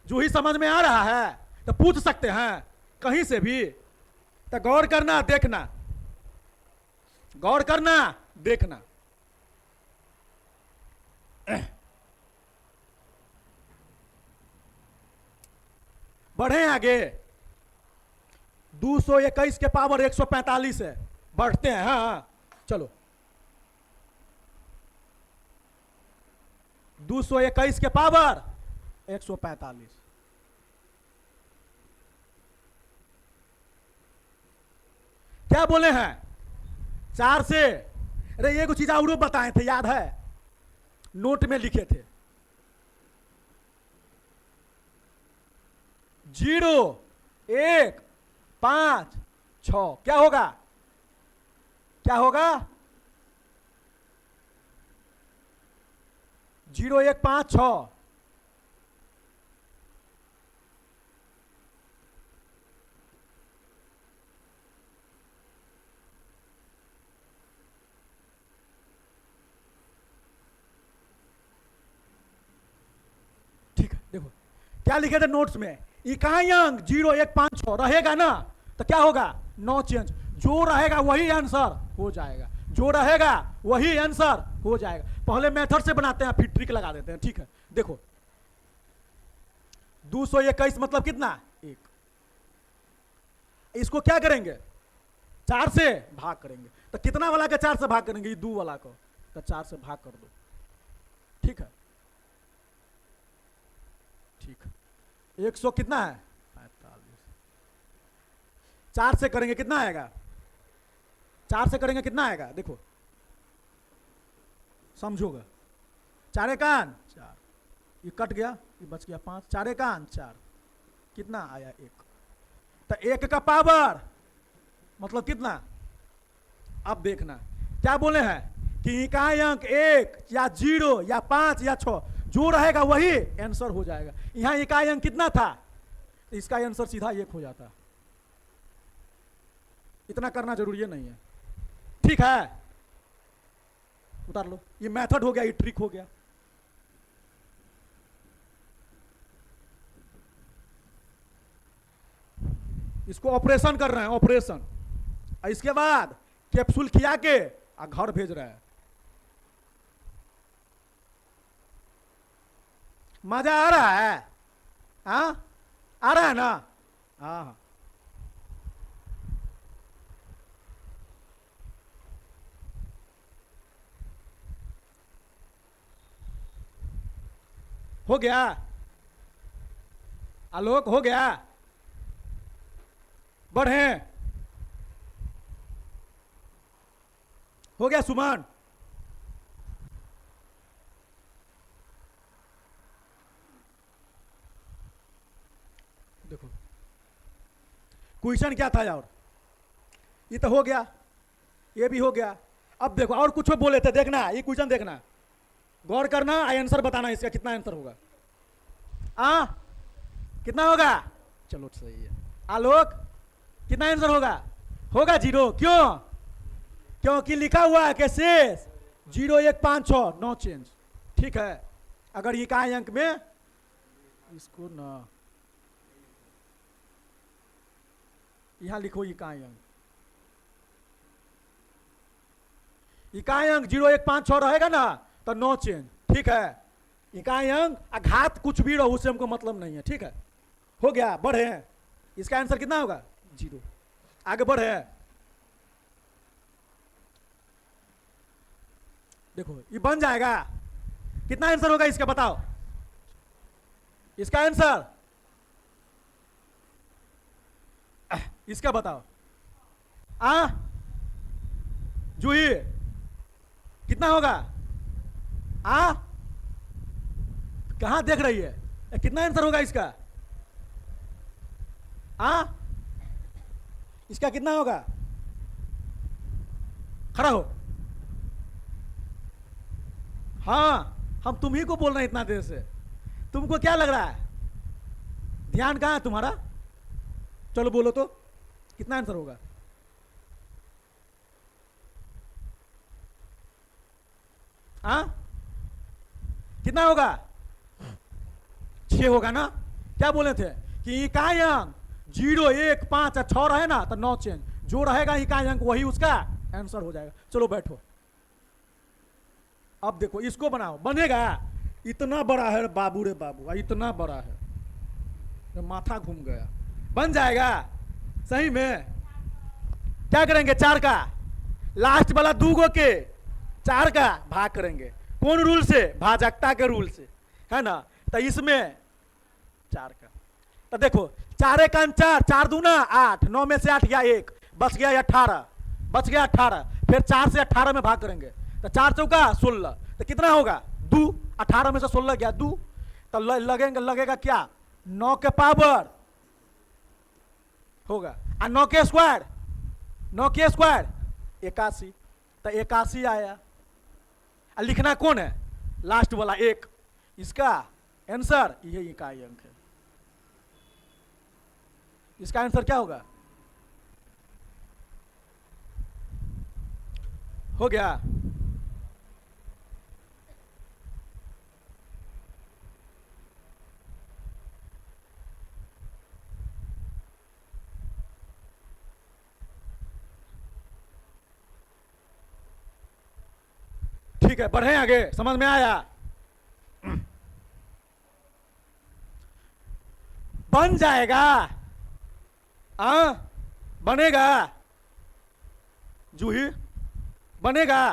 जो ही समझ में आ रहा है तो पूछ सकते हैं कहीं से भी, तो गौर करना देखना, गौर करना देखना। बढ़े आगे, 221 के पावर 145 है, बढ़ते हैं। हाँ चलो, 221 के पावर 145। क्या बोले हैं, 4 से। अरे ये कुछ चीज और बताए थे, याद है, नोट में लिखे थे। 0 1 5 6 क्या होगा, क्या होगा, 0 1 5 6। ठीक है, देखो क्या लिखे थे नोट्स में, इकाई अंक 0 1 5 6 रहेगा ना तो क्या होगा, नो चेंज। जो रहेगा वही आंसर हो जाएगा, जो रहेगा वही आंसर हो जाएगा। पहले मेथड से बनाते हैं फिर ट्रिक लगा देते हैं, ठीक है। देखो 221 मतलब कितना, 1। इसको क्या करेंगे, 4 से भाग करेंगे। तो कितना वाला का 4 से भाग करेंगे, ये 2 वाला को, तो 4 से भाग कर दो, ठीक है। ठीक है, 100 कितना है, 45। 4 से करेंगे कितना आएगा, 4 से करेंगे कितना आएगा, देखो समझोगा। 4 एकान 4, ये कट गया, ये बच गया 5, 4 एकान 4, कितना आया 1। तो 1 का पावर मतलब कितना, अब देखना क्या बोले हैं कि इकाई अंक 1 या 0 या 5 या 6 जो रहेगा वही आंसर हो जाएगा। यहां इकाई अंक कितना था, तो इसका आंसर सीधा 1 हो जाता। इतना करना जरूरी नहीं है, ठीक है। उतार लो, ये मेथड हो गया, ये ट्रिक हो गया। इसको ऑपरेशन कर रहे हैं, ऑपरेशन। इसके बाद कैप्सूल खिया के घर भेज रहे हैं। मजा आ रहा है, हाँ आ रहा है ना, हाँ। हो गया आलोक, हो गया, बढ़े, हो गया सुमन। देखो क्वेश्चन क्या था यार? ये तो हो गया, ये भी हो गया। अब देखो और कुछ बोले थे, देखना ये क्वेश्चन देखना, गौर करना, आंसर बताना इसका कितना आंसर होगा। कितना होगा? चलो सही है। आलोक कितना आंसर होगा? होगा 0। क्यों? क्योंकि लिखा हुआ है कि शेष 0 1 5 6 नो चेंज। ठीक है, अगर इकाई अंक में इसको ना यहां लिखो इकाई अंक, इकाई अंक 0 1 5 6 रहेगा ना तो नो चेंज। ठीक है, इकाई अंक अघात कुछ भी रहो उससे हमको मतलब नहीं है। ठीक है, हो गया। बढ़े, इसका आंसर कितना होगा? 0। आगे बढ़े, देखो ये बन जाएगा। कितना आंसर होगा इसका बताओ? इसका आंसर इसका बताओ। जूही कितना होगा? कहां देख रही है? कितना आंसर होगा इसका? इसका कितना होगा? खड़ा हो। हाँ, हम तुम ही को बोल रहे हैं इतना देर से। तुमको क्या लग रहा है? ध्यान कहां है तुम्हारा? चलो बोलो तो कितना आंसर होगा? कितना होगा? 6 होगा ना? क्या बोले थे कि इकाई अंक 0 1 5 6 रहे ना तो नो चेंज, जो रहेगा इकाई अंक वही उसका आंसर हो जाएगा। चलो बैठो। अब देखो इसको बनाओ, बनेगा। इतना बड़ा है बाबू रे बाबू, इतना बड़ा है, माथा घूम गया। बन जाएगा सही में? क्या करेंगे? 4 का लास्ट वाला 2 गो के 4 का भाग करेंगे। कौन रूल से? भाजकता के रूल से, है ना? तो इसमें 4 का, तो देखो 4 1 4, 4 दूना 8, 9 में से 8 गया 1, बच गया 18, बच गया 18। फिर 4 से 18 में भाग करेंगे तो 4 चौका 16, तो कितना होगा? 2। 18 में से 16 गया 2, तो लगेगा क्या? 9 के पावर होगा, और 9 के स्क्वायर, 9 के स्क्वायर 81, तो 81 आया। और लिखना कौन है? लास्ट वाला 1। इसका आंसर यही इकाई अंक है। इसका आंसर क्या होगा? हो गया। ठीक है, बढ़े आगे। समझ में आया? बन जाएगा। बनेगा जूही? बनेगा?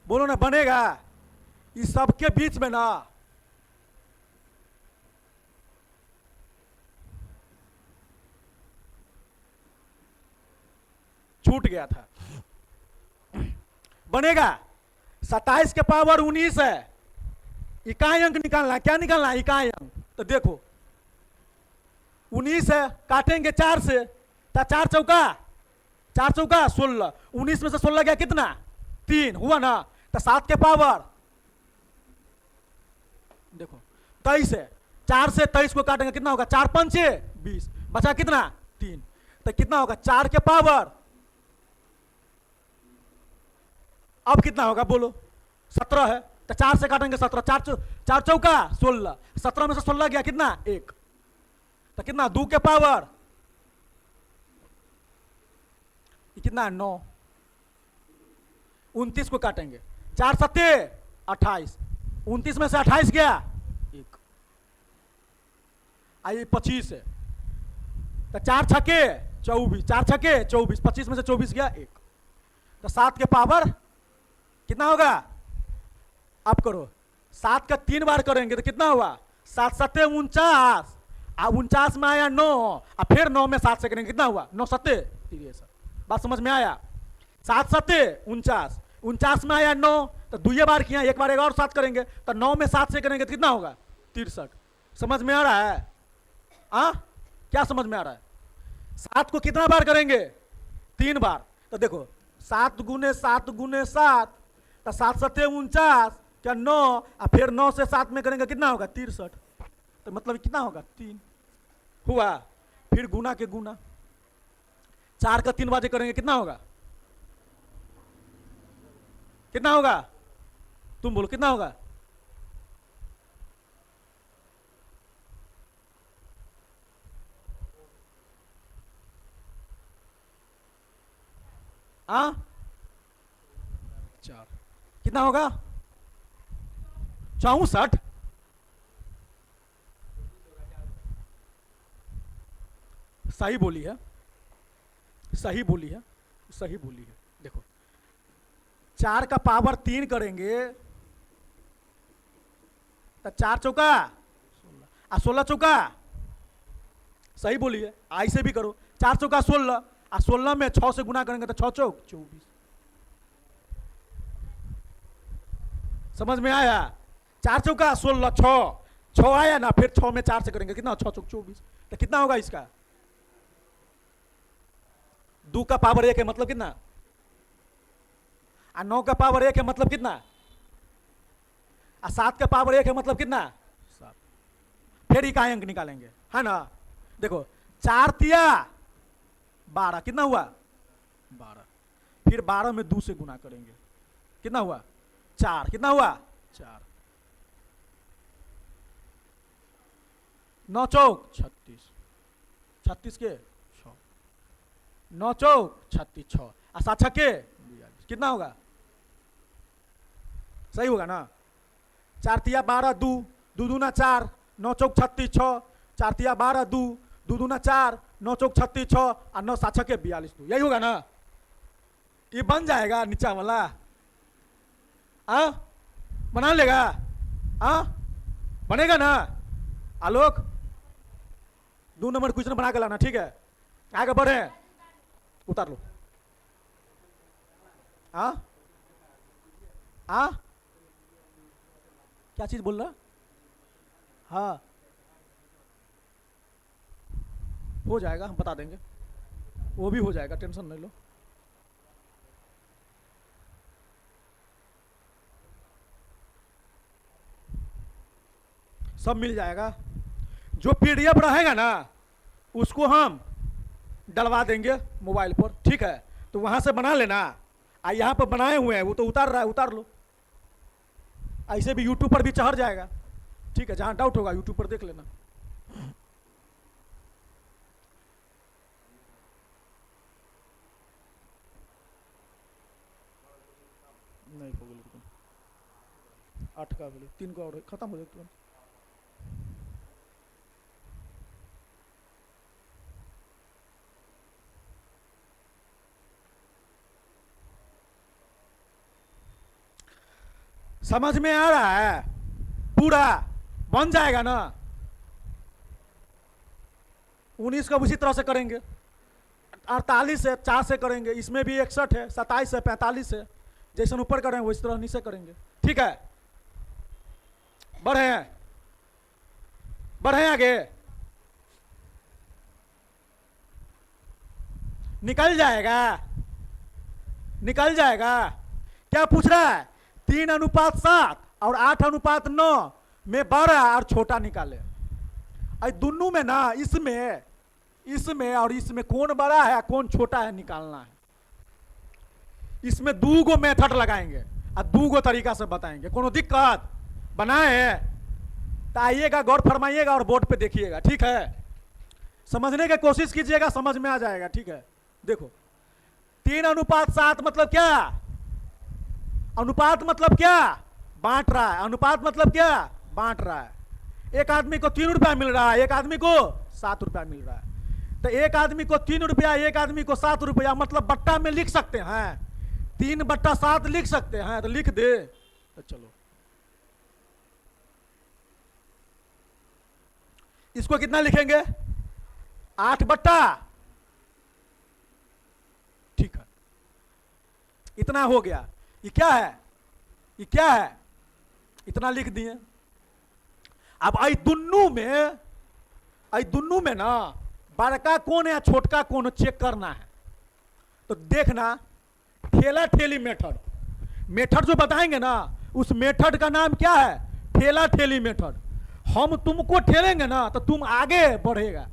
बोलो ना, बनेगा? इस सबके बीच में ना छूट गया था। बनेगा? 27 के पावर 19 है। इकाई अंक निकालना। क्या निकालना? इकाई अंक। तो देखो 19 है, काटेंगे 4 से, तो 4 चौका 16, 19 में से 16 गया कितना? 3 हुआ ना? तो 7 के पावर देखो 23 है, 4 से 23 को काटेंगे कितना होगा? 4 पंचे 20, बचा कितना? 3, तो कितना होगा? 4 के पावर अब कितना होगा बोलो? 17 है, तो 4 से काटेंगे 17, 4 चौका 16, 17 में से 16 गया कितना? 1, तो कितना? 2 के पावर कितना? 9, 29 को काटेंगे, 4 सत्ते 28, 29 में से 28 गया 1, आइए 25 है, तो 4 छक्के 24, 4 छक्के 24, 25 में से 24 गया 1, तो 7 के पावर कितना होगा? अब करो, 7 का 3 बार करेंगे तो कितना हुआ? 7 सत्ते 49, अब 49 में आया 9, और फिर 9 में 7 से करेंगे कितना हुआ? 9 सत्ते 63। बात समझ में आया? 7 सत्ते 49, 49 में आया 9, तो 2 बार किया, एक बार एक और 7 करेंगे, तो 9 में 7 से करेंगे तो कितना होगा? 63। समझ में आ रहा है? क्या समझ में आ रहा है? 7 को कितना बार करेंगे? 3 बार। तो देखो 7 गुने 7 गुने 7, तो 7 सत्ते 49, क्या 9, और फिर 9 से 7 में करेंगे कितना होगा? 63। तो मतलब कितना होगा? 3 हुआ। फिर गुना के गुना, 4 का 3 बाजे करेंगे कितना होगा? कितना होगा? तुम बोलो कितना होगा? हाँ 4 कितना होगा? 64। सही बोली है, सही बोली है, सही बोली है। देखो 4 का पावर 3 करेंगे तो 4 चौका 16, 16 चौका, सही बोली है। ऐसे भी करो, 4 चौका 16, और 16 में 6 से गुना करेंगे तो 6 चौक 24। समझ में आया? 4 चौका 16, 6 आया ना, फिर 6 में 4 से करेंगे कितना? 6 चौक 24। तो कितना होगा इसका? 2 का पावर 1 है मतलब कितना? और 9 का पावर 1 है मतलब कितना? और 7 का पावर 1 है मतलब कितना? 7। फिर इकाई अंक निकालेंगे, है ना? देखो 4 तिया 12, कितना हुआ? 12। फिर 12 में 2 से गुना करेंगे, कितना हुआ? 4, कितना हुआ? 4। 9 चौक 36, 36 के 6, 9 चौक 36, 6 और 7 छक्के 42, कितना होगा? सही होगा ना? 4 तिया 12, 2, 2 दूना 4, 9 चौक 36, 6, 4 तिया 12, 2, 2 दूना 4, 9 चौक 36, 6 और 9 7 छक्के 42, 2, यही होगा ना? ये बन जाएगा नीचा वाला? बना लेगा? बनेगा ना? आलोक 2 नंबर क्वेश्चन बना के लाना, ठीक है? आगे बढ़े, उतार लो। क्या चीज बोल रहा? हाँ हो जाएगा, हम बता देंगे, वो भी हो जाएगा, टेंशन नहीं लो। सब मिल जाएगा। जो पीडीएफ रहेगा ना उसको हम डलवा देंगे मोबाइल पर, ठीक है? तो वहां से बना लेना। यहाँ पर बनाए हुए हैं, वो तो उतार रहा है, उतार लो। ऐसे भी यूट्यूब पर भी चढ़ जाएगा, ठीक है? जहां डाउट होगा यूट्यूब पर देख लेना। नहीं हो गया, 8 का बोले 3 का और खत्म हो जाए तुरंत। समझ में आ रहा है? पूरा बन जाएगा ना? 19 का उसी तरह से करेंगे, 48 है 4 से करेंगे, इसमें भी 61 है, 27 है, 45 है, जैसे ऊपर करेंगे उस तरह नीचे करेंगे, ठीक है? बढ़े बढ़े आगे, निकल जाएगा, निकल जाएगा। क्या पूछ रहा है? 3:7 और 8:9 में बड़ा और छोटा निकाले। दोनों में ना, इसमें और इसमें कौन बड़ा है कौन छोटा है निकालना है। इसमें 2 गो मेथड लगाएंगे और 2 गो तरीका से बताएंगे। कोनो दिक्कत? बनाए तो आइएगा, गौर फरमाइएगा और बोर्ड पे देखिएगा, ठीक है? समझने की कोशिश कीजिएगा, समझ में आ जाएगा, ठीक है? देखो 3:7 मतलब क्या? अनुपात मतलब क्या? बांट रहा है। अनुपात मतलब क्या? बांट रहा है। एक आदमी को 3 रुपया मिल रहा है, एक आदमी को 7 रुपया मिल रहा है। तो एक आदमी को 3 रुपया, एक आदमी को 7 रुपया, मतलब बट्टा में लिख सकते हैं, 3/7 लिख सकते हैं। तो लिख दे, तो चलो इसको कितना लिखेंगे? 8/, ठीक है? इतना हो गया। ये क्या है? ये क्या है? इतना लिख दिए। अब आई दुन्नू में ना बड़का कौन है या छोटका कौन चेक करना है। तो देखना ठेला ठेली मेथड जो बताएंगे ना उस मेथड का नाम क्या है, ठेला ठेली मेथड। हम तुमको ठेलेंगे ना तो तुम आगे बढ़ेगा,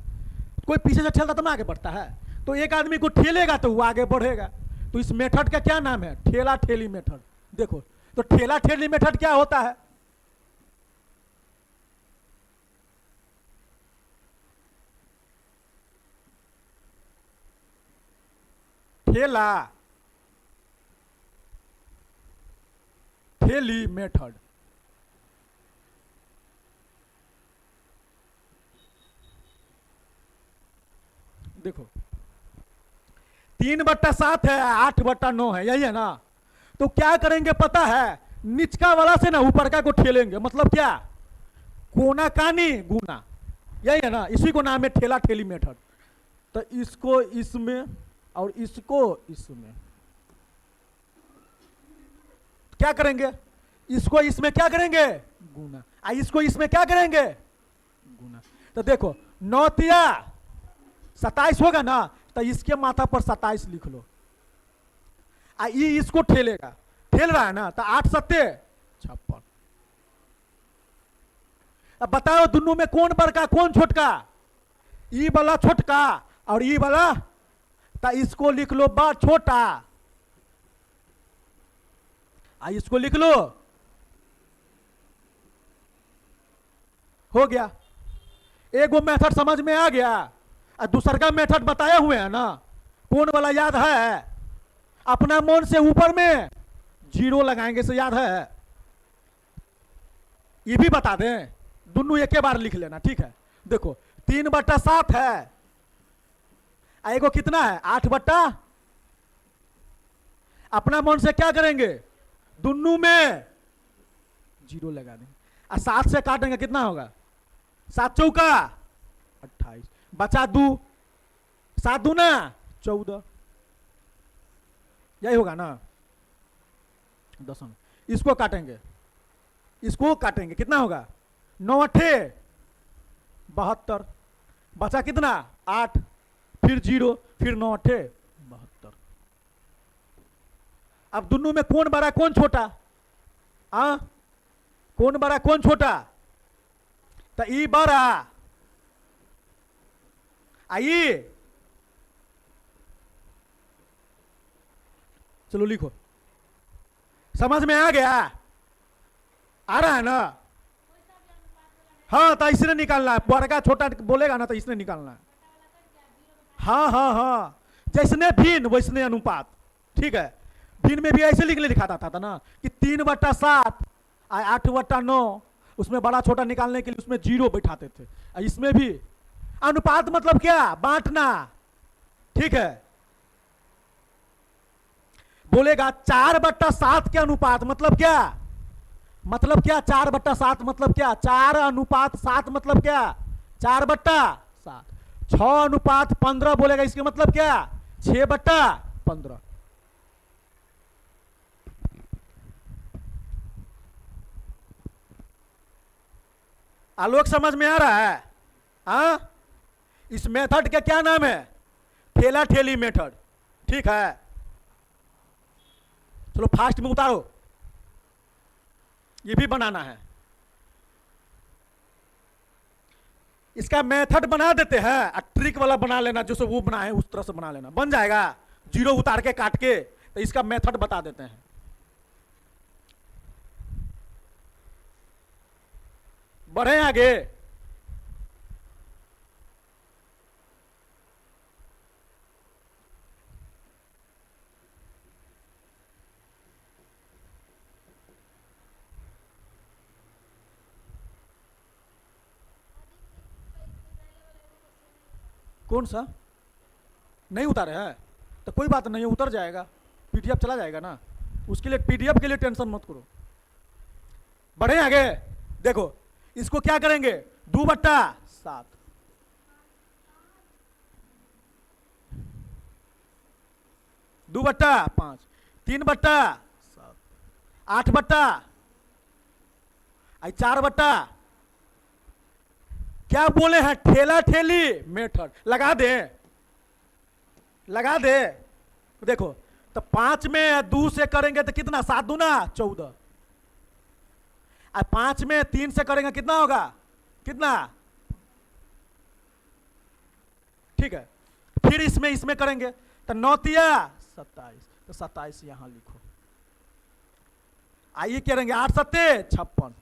कोई पीछे से ठेलता तो आगे बढ़ता है, तो एक आदमी को ठेलेगा तो वो आगे बढ़ेगा। तो इस मेथड का क्या नाम है, ठेला ठेली मेथड। देखो तो ठेला ठेली मेथड क्या होता है, ठेला ठेली मेथड। देखो 3/7 है, 8/9 है, यही है ना। तो क्या करेंगे पता है, निचका वाला से ना ऊपर का को ठेलेंगे, मतलब क्या, कोना कानी गुना, यही है ना, इसी को नाम है ठेला ठेली मेथड। तो इसको इसमें और इसको इसमें क्या करेंगे, इसको इसमें क्या करेंगे गुना, इसको इसमें क्या करेंगे गुना। तो देखो 9 तिया 27 होगा ना, तो इसके माथा पर 27 लिख लो, इसको ठेलेगा, ठेल रहा है ना, तो 8 सत्ते 56। अब बताओ दोनों में कौन बड़का कौन छोटका, ई वाला छोटका और ई वाला, तो इसको लिख लो बा छोटा, इसको लिख लो, हो गया। एक वो मेथड समझ में आ गया, और दूसर का मेथड बताए हुए है ना, कौन वाला याद है, अपना मन से ऊपर में 0 लगाएंगे से याद है, ये भी बता दें, दोनों एक बार लिख लेना, ठीक है। देखो 3/7 है, एगो कितना है 8 अपना मन से क्या करेंगे, दोनों में 0 लगा देंगे, और 7 से काटेंगे, कितना होगा 7 चौका 28, बचा 2, 7 दूना 14, यही होगा ना 10। इसको काटेंगे, इसको काटेंगे, कितना होगा 9 8 72, बचा कितना 8, फिर 0, फिर 9 8 72। अब दोनों में कौन बड़ा कौन छोटा, कौन बड़ा कौन छोटा, तो ई बड़ा आई, चलो लिखो, समझ में आ गया, आ रहा है ना। हाँ तो इसने निकालना है, बड़का छोटा बोलेगा ना तो इसने निकालना है, हाँ हाँ हाँ, जैसने भिन्न वैसने अनुपात, ठीक है। भिन्न में भी ऐसे लिख ले दिखाता था ना कि 3/7 8/9, उसमें बड़ा छोटा निकालने के लिए उसमें 0 बैठाते थे, इसमें भी अनुपात मतलब क्या, बांटना, ठीक है। बोलेगा 4/7 के अनुपात मतलब क्या, 4/7 मतलब क्या, 4/7 मतलब क्या 4/7, 6/15 बोलेगा, इसके मतलब क्या 6/15। आलोक समझ में आ रहा है, हाँ। इस मेथड का क्या नाम है, ठेला ठेली मेथड, ठीक है। चलो फास्ट में उतारो, ये भी बनाना है, इसका मेथड बना देते हैं, ट्रिक वाला बना लेना, जो वो बना है उस तरह से बना लेना, बन जाएगा। 0 उतार के काट के, तो इसका मेथड बता देते हैं। बढ़े आगे, कौन सा नहीं उतारे है, तो कोई बात नहीं, उतर जाएगा, पीडीएफ चला जाएगा ना, उसके लिए पीडीएफ के लिए टेंशन मत करो। बढ़े आगे, देखो इसको क्या करेंगे, 2/7, 2/5, 3/7, 8/, 4/, क्या बोले हैं, ठेला ठेली मेथड। लगा दे, लगा दे। देखो तो 5 में 2 से करेंगे तो कितना, 7 दूना 14। और 5 में 3 से करेंगे कितना होगा, कितना, ठीक है। फिर इसमें करेंगे तो 9 तिया 27, तो 27 यहां लिखो। आइए करेंगे 8 सत्ते 56।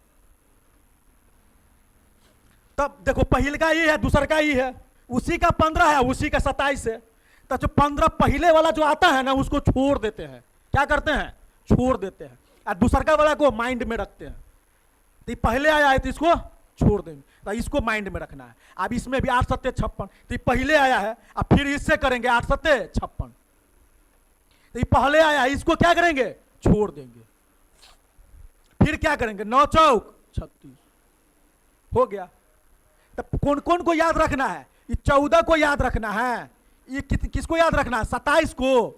तब देखो पहले का ये है, दूसरा का ये है, उसी का 15 है, उसी का 27 है। तो जो 15 पहले वाला जो आता है ना उसको छोड़ देते हैं, क्या करते हैं, छोड़ देते हैं, और दूसरा वाला को माइंड में रखते हैं। तो पहले आया है तो इसको छोड़ देंगे, तो इसको माइंड में रखना है। अब इसमें भी 8 सत्ते 56, तो पहले आया है, अब फिर इससे करेंगे 8 सत्ते 56। तो पहले आया है, इसको क्या करेंगे, छोड़ देंगे। फिर क्या करेंगे, 9 चौक 36 हो गया। तब कौन कौन को याद रखना है, ये 14 को याद रखना है, ये किसको याद रखना है, 27 को,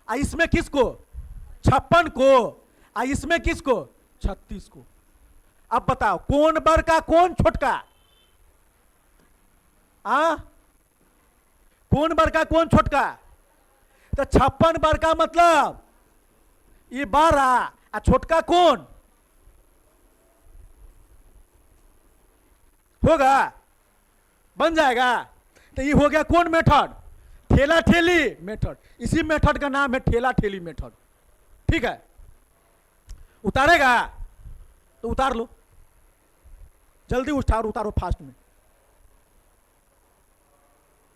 इसमें किसको, 56 को, इसमें किसको, 36 को। अब बताओ कौन बड़का कौन छोटका, कौन बड़का कौन छोटका। तो 56 बड़का मतलब ये 12, और छोटका कौन होगा, बन जाएगा। तो ये हो गया कौन मेथड, ठेला ठेली मेथड। इसी मेथड का नाम है ठेला ठेली मेथड, ठीक है। उतारेगा तो उतार लो, जल्दी उतारो फास्ट में।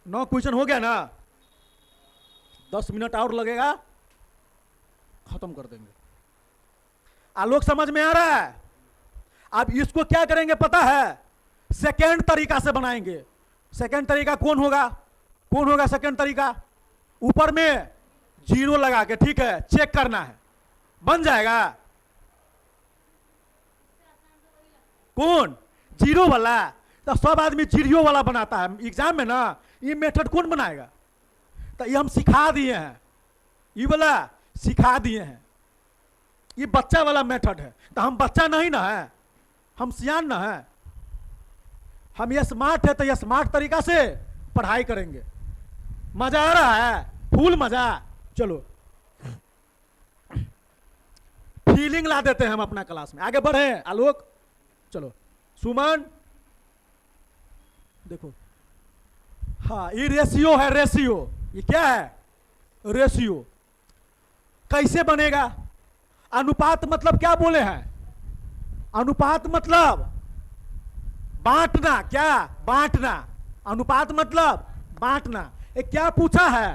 9 क्वेश्चन हो गया ना, 10 मिनट और लगेगा, खत्म कर देंगे। आलोक समझ में आ रहा है। अब इसको क्या करेंगे पता है, सेकेंड तरीका से बनाएंगे। सेकेंड तरीका कौन होगा, कौन होगा सेकेंड तरीका, ऊपर में 0 लगा के, ठीक है, चेक करना है, बन जाएगा। कौन 0 वाला, तो सब आदमी 0 वाला बनाता है एग्जाम में ना। ये मेथड कौन बनाएगा, तो ये हम सिखा दिए हैं, ये वाला सिखा दिए हैं। ये बच्चा वाला मेथड है, तो हम बच्चा नहीं ना है, हम सियान ना है, हम ये स्मार्ट है, तो ये स्मार्ट तरीका से पढ़ाई करेंगे। मजा आ रहा है, फुल मजा। चलो फीलिंग ला देते हैं हम अपना क्लास में, आगे बढ़े। आलोक चलो, सुमन देखो, हाँ ये रेशियो है, रेशियो, ये क्या है, रेशियो। कैसे बनेगा, अनुपात मतलब क्या बोले हैं, अनुपात मतलब बांटना, क्या बांटना, अनुपात मतलब बांटना। ये क्या पूछा है,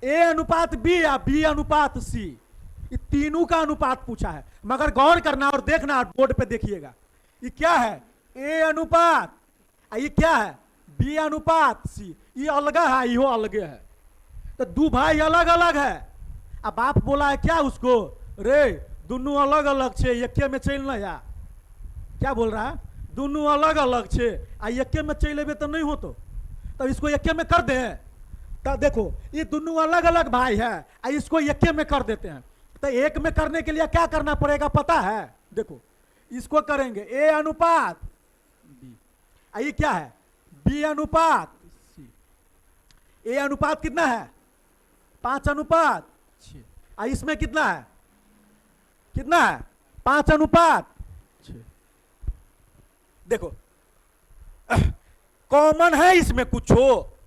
ए अनुपात बी या बी अनुपात सी, ये तीनों का अनुपात पूछा है। मगर गौर करना और देखना, और बोर्ड पे देखिएगा, ये क्या है, ए अनुपात, ये क्या है, बी अनुपात सी। ये अलग है, यो अलगे है, तो दो भाई अलग अलग है। अब बाप बोला है क्या उसको, रे दोनों अलग अलग छे, एके में चल ना या, क्या बोल रहा है, दोनों अलग अलग छे, एके में चल तो नहीं हो, तो इसको एके में कर दे। तो देखो ये दोनों अलग अलग भाई है, इसको एके में कर देते हैं। तो एक में करने के लिए क्या करना पड़ेगा पता है, देखो इसको करेंगे ए अनुपात बी, ये क्या है, बी अनुपात सी। ए अनुपात कितना है, 5 अनुपात 6, इसमें कितना है, कितना है, 5 अनुपात 6। देखो कॉमन है इसमें कुछ हो,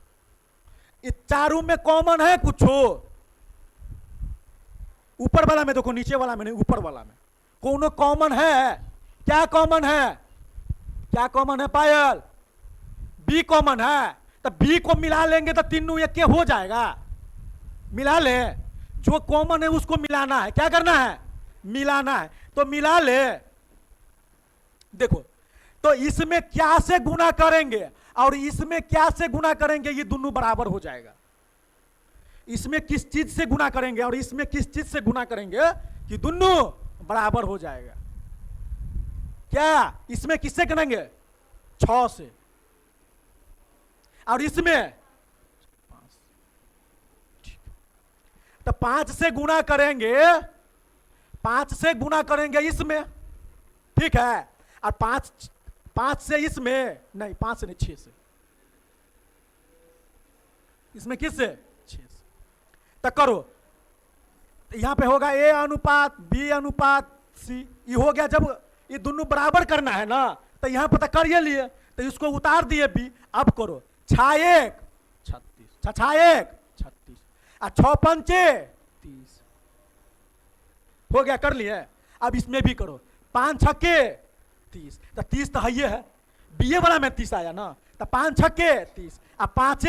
इस चारों में कॉमन है कुछ हो, ऊपर वाला में देखो, नीचे वाला में नहीं, ऊपर वाला में कोनो कॉमन है। क्या कॉमन है, क्या कॉमन है पायल, बी कॉमन है। तो बी को मिला लेंगे तो तीनों एक हो जाएगा, मिला ले, जो कॉमन है उसको मिलाना है, क्या करना है, मिलाना है, तो मिला ले। देखो तो इसमें क्या से गुना करेंगे और इसमें क्या से गुना करेंगे, ये दोनों बराबर हो जाएगा। इसमें किस चीज से गुना करेंगे और इसमें किस चीज से गुना करेंगे कि दोनों बराबर हो जाएगा। क्या इसमें किससे करेंगे, 6 से, और इसमें 5। तो 5 से गुना करेंगे, 5 से गुना करेंगे इसमें, ठीक है, और 5 5 से इसमें नहीं, 5 से नहीं, 6 से। इसमें किस से? 6 से। तो करो, यहां पे होगा A अनुपात B अनुपात C। ये हो गया। जब ये दोनों बराबर करना है ना, तो यहां पर तो कर ये लिए, तो इसको उतार दिए B। अब करो 6 1 36, 6 1 36 और 6 5 30 हो गया, कर लिए। अब इसमें भी करो 5 6 30, तो 30 तो ये है, बीए वाला में 30 आया ना, तो 5 6 30 और 5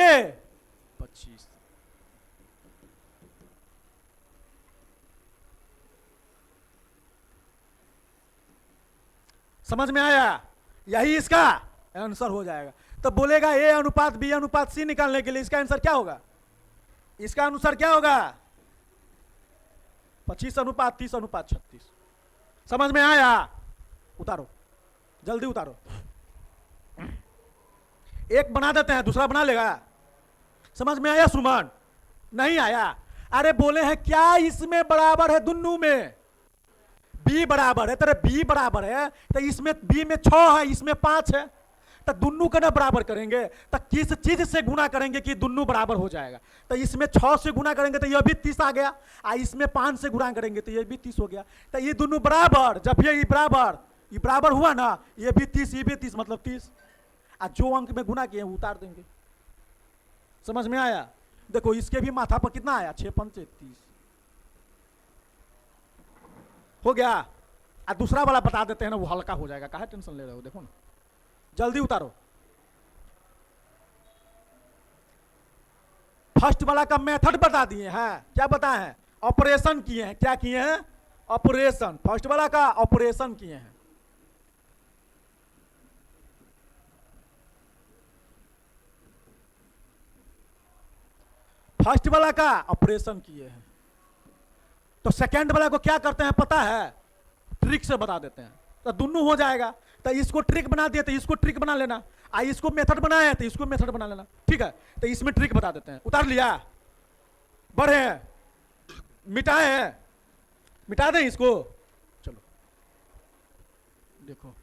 25। समझ में आया? यही इसका आंसर हो जाएगा। तो बोलेगा A अनुपात B अनुपात C निकालने के लिए इसका आंसर क्या होगा? इसका आंसर क्या होगा? 25 अनुपात 30 अनुपात 36। समझ में आया? उतारो, जल्दी उतारो। एक बना देते हैं, दूसरा बना लेगा। समझ में आया सुमन? नहीं आया? अरे बोले हैं क्या इसमें बराबर है, दोनों में B बराबर है, तेरे B बराबर है, तो इसमें B में 6 है, इसमें 5 है, तो दोनों का ना बराबर करेंगे, तो किस चीज से गुना करेंगे कि दोनों बराबर हो जाएगा? तो इसमें 6 से गुना करेंगे तो ये भी 30 आ गया, और इसमें 5 से गुना करेंगे तो ये भी 30 हो गया। तो ये दोनों बराबर, जब ये बराबर हुआ ना, ये भी 30 ये भी 30, मतलब 30। और जो अंक में गुना किए उतार देंगे। समझ में आया? देखो इसके भी माथा पर कितना आया, 6 5 30 हो गया। और दूसरा वाला बता देते हैं ना, वो हल्का हो जाएगा, काहे टेंशन ले रहे हो? देखो ना, जल्दी उतारो। फर्स्ट वाला का मेथड बता दिए हैं, क्या बताए हैं? ऑपरेशन किए हैं। क्या किए हैं? ऑपरेशन। फर्स्ट वाला का ऑपरेशन किए हैं। फर्स्ट वाला का ऑपरेशन किए हैं। तो सेकंड वाला को क्या करते हैं पता है? ट्रिक से बता देते हैं, तो दोनों हो जाएगा। तो इसको ट्रिक बना दिए तो इसको ट्रिक बना लेना, इसको मेथड बनाया तो इसको मेथड बना लेना। ठीक है, तो इसमें ट्रिक बता देते हैं। उतार लिया, बढ़े हैं, मिटाए हैं, मिटा दें इसको। चलो देखो,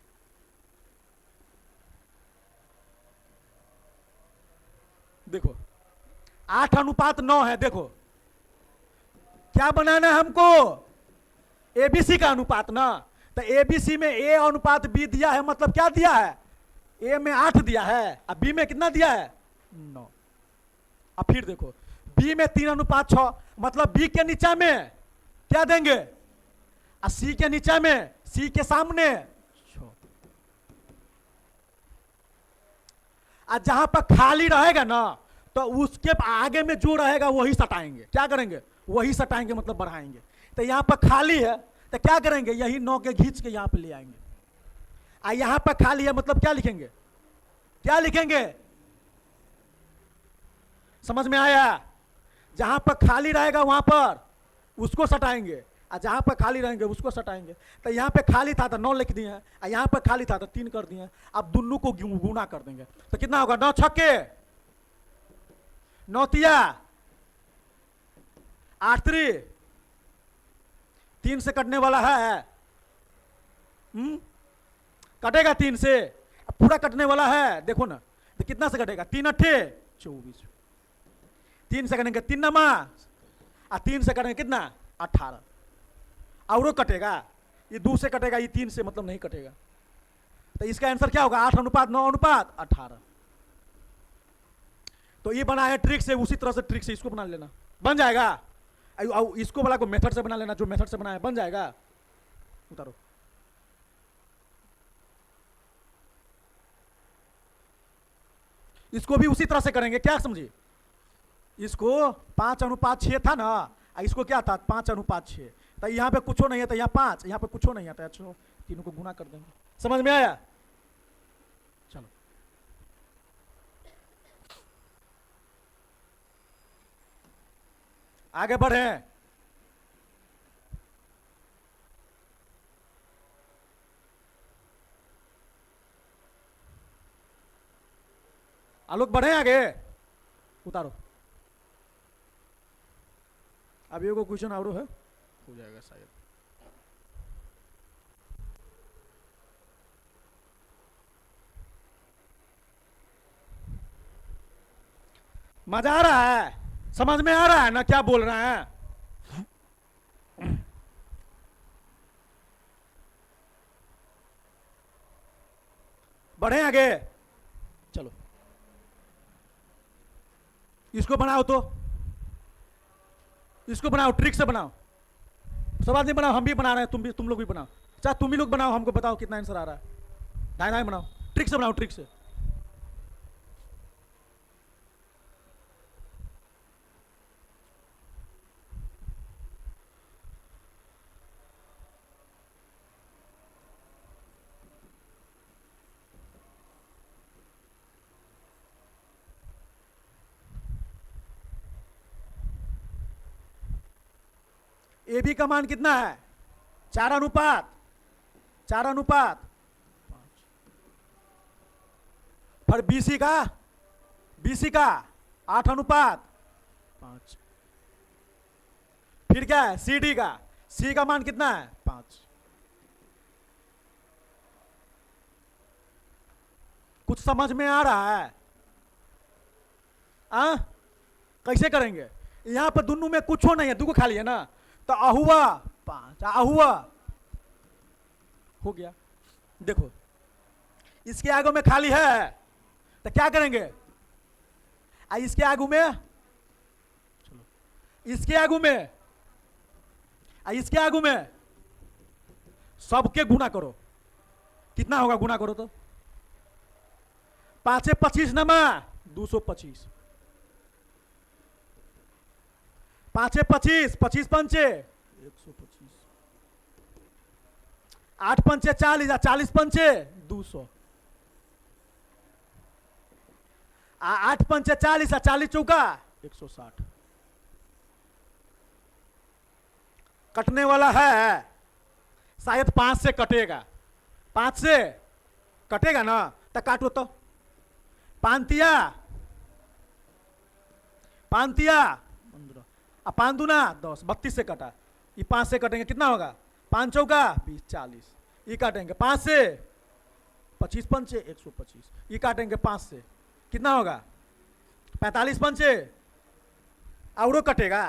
देखो 8 अनुपात 9 है। देखो क्या बनाना है हमको? एबीसी का अनुपात ना। तो एबीसी में ए अनुपात बी दिया है, मतलब क्या दिया है? ए में 8 दिया है, और बी में कितना दिया है? 9। अब फिर देखो बी में 3 अनुपात 6, मतलब बी के नीचे में क्या देंगे? और सी के नीचे में, सी के सामने 6। और जहां पर खाली रहेगा ना, तो उसके आगे में जो रहेगा वही सटाएंगे। क्या करेंगे? वही सटाएंगे, मतलब बढ़ाएंगे। तो यहां पर खाली है तो क्या करेंगे? यही 9 के खींच के यहां पे ले आएंगे। और यहां पर खाली है, मतलब क्या लिखेंगे? क्या लिखेंगे? समझ में आया? जहां पर खाली रहेगा वहां पर उसको सटाएंगे, और जहां पर खाली रहेंगे उसको सटाएंगे। तो यहां पे खाली था तो 9 लिख दिए हैं, और यहां पर खाली था तो 3 कर दिए हैं। अब दोनों को गुना कर देंगे तो कितना होगा? 9 छक्के 9 तिया 8 3 3 से कटने वाला है। कटेगा 3 से, पूरा कटने वाला है। देखो ना, तो कितना से कटेगा? 3 8 24। 3 से कटेंगे 3 नमा, और 3 से कटेंगे कितना? 18। और कटेगा, ये 2 से कटेगा, ये 3 से मतलब नहीं कटेगा। तो इसका आंसर क्या होगा? 8 अनुपात 9 अनुपात 18। तो ये बना है ट्रिक से, उसी तरह से ट्रिक से इसको बना लेना, बन जाएगा। इसको वाला को मेथड से बना लेना, जो मेथड से बनाया बन जाएगा। उतारो। इसको भी उसी तरह से करेंगे, क्या समझिए? इसको 5 अनुपात 6 था ना, इसको क्या था? 5 अनुपात 6। तो यहाँ पे कुछ नहीं है, तो यहाँ 5, यहाँ पे कुछ नहीं आता है, चलो तीनों को गुना कर देंगे। समझ में आया? चलो आगे बढ़े। आलोक बढ़े आगे। उतारो। अब एगो क्वेश्चन और है, हो जाएगा शायद। मजा आ रहा है? समझ में आ रहा है ना क्या बोल रहे हैं? बढ़े आगे, चलो इसको बनाओ, तो इसको बनाओ, ट्रिक से बनाओ, सब आदमी बनाओ, हम भी बना रहे हैं, तुम लोग भी बनाओ, चाहे तुम ही लोग बनाओ, हमको बताओ कितना आंसर आ रहा है। दाएं दाएं बनाओ, ट्रिक से बनाओ, ट्रिक से। ए बी का मान कितना है? 4:5, 4:5। फिर बीसी का 8:5। फिर क्या है? सी का मान कितना है? 5। कुछ समझ में आ रहा है? कैसे करेंगे? यहां पर दोनों में कुछ हो नहीं है, दुगो खाली है ना, तो अहुआ 5, अहुआ हो गया। देखो इसके आगे में खाली है, तो क्या करेंगे? इसके आगू में, चलो इसके आगू में, इसके आगू में सबके गुना करो। कितना होगा? गुना करो तो 5 25 नमा 225, 5 25, 25 पंचे 125, 8 पंचे 40, 40 पंचे 200, 8 पंचे 40, 40 चौका 160। कटने वाला है, शायद 5 से कटेगा, 5 से कटेगा ना, तो काटो तो। पांतिया 15, 5 दूना 10, 32 से कटा, ये 5 से कटेंगे, कितना होगा? 5 चौका 20, 40, ये काटेंगे 5 से, 25 पंचे 125, ये काटेंगे 5 से, कितना होगा? 45 पंचे, और कटेगा,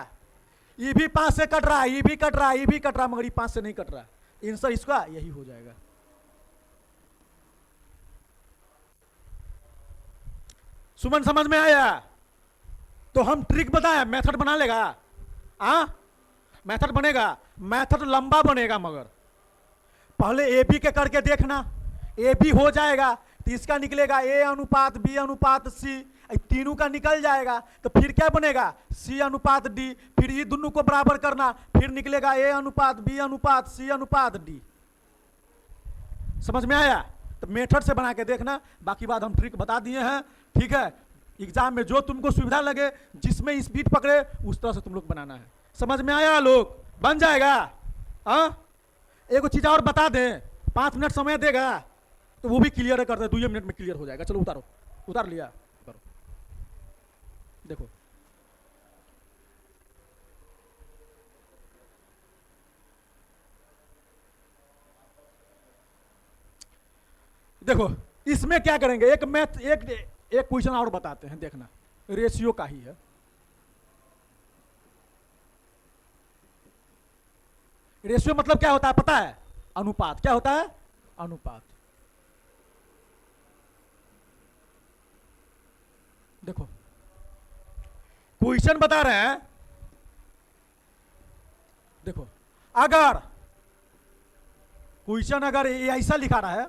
ये भी 5 से कट रहा है, ये भी कट रहा है, ये भी कट रहा है, मगर ये 5 से नहीं कट रहा। आंसर इसका यही हो जाएगा। सुमन समझ में आया? तो हम ट्रिक बताया, मेथड बना लेगा। मेथड बनेगा, मेथड लंबा बनेगा, मगर पहले ए बी के करके देखना, ए बी हो जाएगा तो इसका निकलेगा ए अनुपात बी अनुपात सी, तीनों का निकल जाएगा, तो फिर क्या बनेगा? सी अनुपात डी, फिर ये दोनों को बराबर करना, फिर निकलेगा ए अनुपात बी अनुपात सी अनुपात डी। समझ में आया? तो मेथड से बना के देखना, बाकी बात हम ट्रिक बता दिए हैं, ठीक है? एग्जाम में जो तुमको सुविधा लगे, जिसमें स्पीड पकड़े, उस तरह से तुम लोग बनाना है। समझ में आया लोग? बन जाएगा। एक चीज और बता दें, 5 मिनट समय देगा तो वो भी क्लियर कर दे, 2 मिनट में क्लियर हो जाएगा। चलो उतारो, उतार लिया, उतारो। देखो देखो इसमें क्या करेंगे, एक मैथ एक क्वेश्चन और बताते हैं, देखना, रेशियो का ही है। रेशियो मतलब क्या होता है पता है? अनुपात। क्या होता है? अनुपात। देखो क्वेश्चन बता रहे हैं, देखो अगर क्वेश्चन अगर ये ऐसा लिखा रहा है,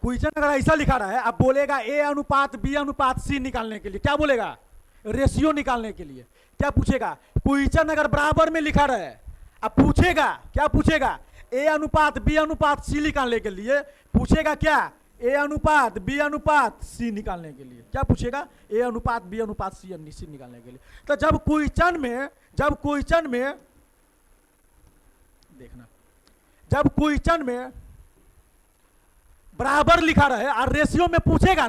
क्वेश्चन अगर ऐसा लिखा रहा है, अब बोलेगा ए अनुपात बी अनुपात सी निकालने के लिए, क्या बोलेगा? रेशियो निकालने के लिए। क्या पूछेगा? क्वेश्चन अगर बराबर में लिखा रहा है, अब पूछेगा, क्या पूछेगा? ए अनुपात बी अनुपात सी निकालने के लिए पूछेगा। क्या? ए अनुपात बी अनुपात सी निकालने के लिए क्या पूछेगा? ए अनुपात बी अनुपात सी निकालने के लिए। तो जब क्वेश्चन में देखना, जब क्वेश्चन में बराबर लिखा रहे और रेशियो में पूछेगा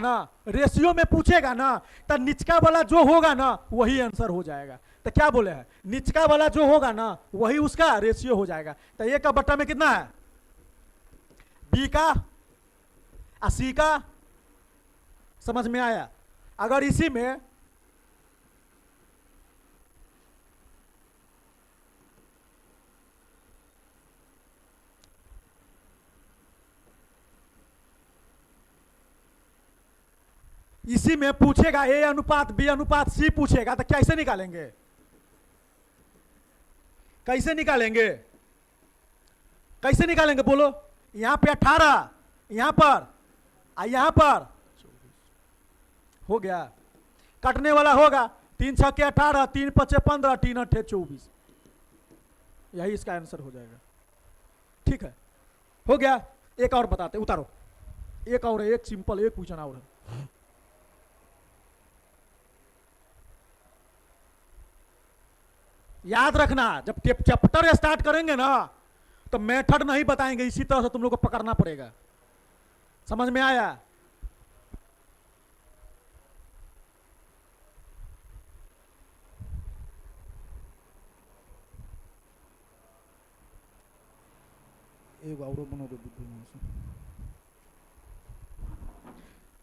ना, तो निचका वाला जो होगा ना वही आंसर हो जाएगा। तो क्या बोले हैं, निचका वाला जो होगा ना वही उसका रेशियो हो जाएगा। तो ए का बट्टा में कितना है, बी का और सी का। समझ में आया? अगर इसी में पूछेगा ए अनुपात बी अनुपात सी पूछेगा तो कैसे निकालेंगे, कैसे निकालेंगे, कैसे निकालेंगे बोलो? यहां पे 18, यहां पर यहां पर हो गया, कटने वाला होगा 3 छक्के 18, 3 पचे 15, 3 अट्ठे 24। यही इसका आंसर हो जाएगा। ठीक है, हो गया। एक और बताते, उतारो, एक और है, एक सिंपल, एक क्वेश्चन और है। याद रखना, जब चैप्टर स्टार्ट करेंगे ना तो मेथड नहीं बताएंगे, इसी तरह से तुम लोग को पकड़ना पड़ेगा। समझ में आया? एक और बनो दो बुद्धि।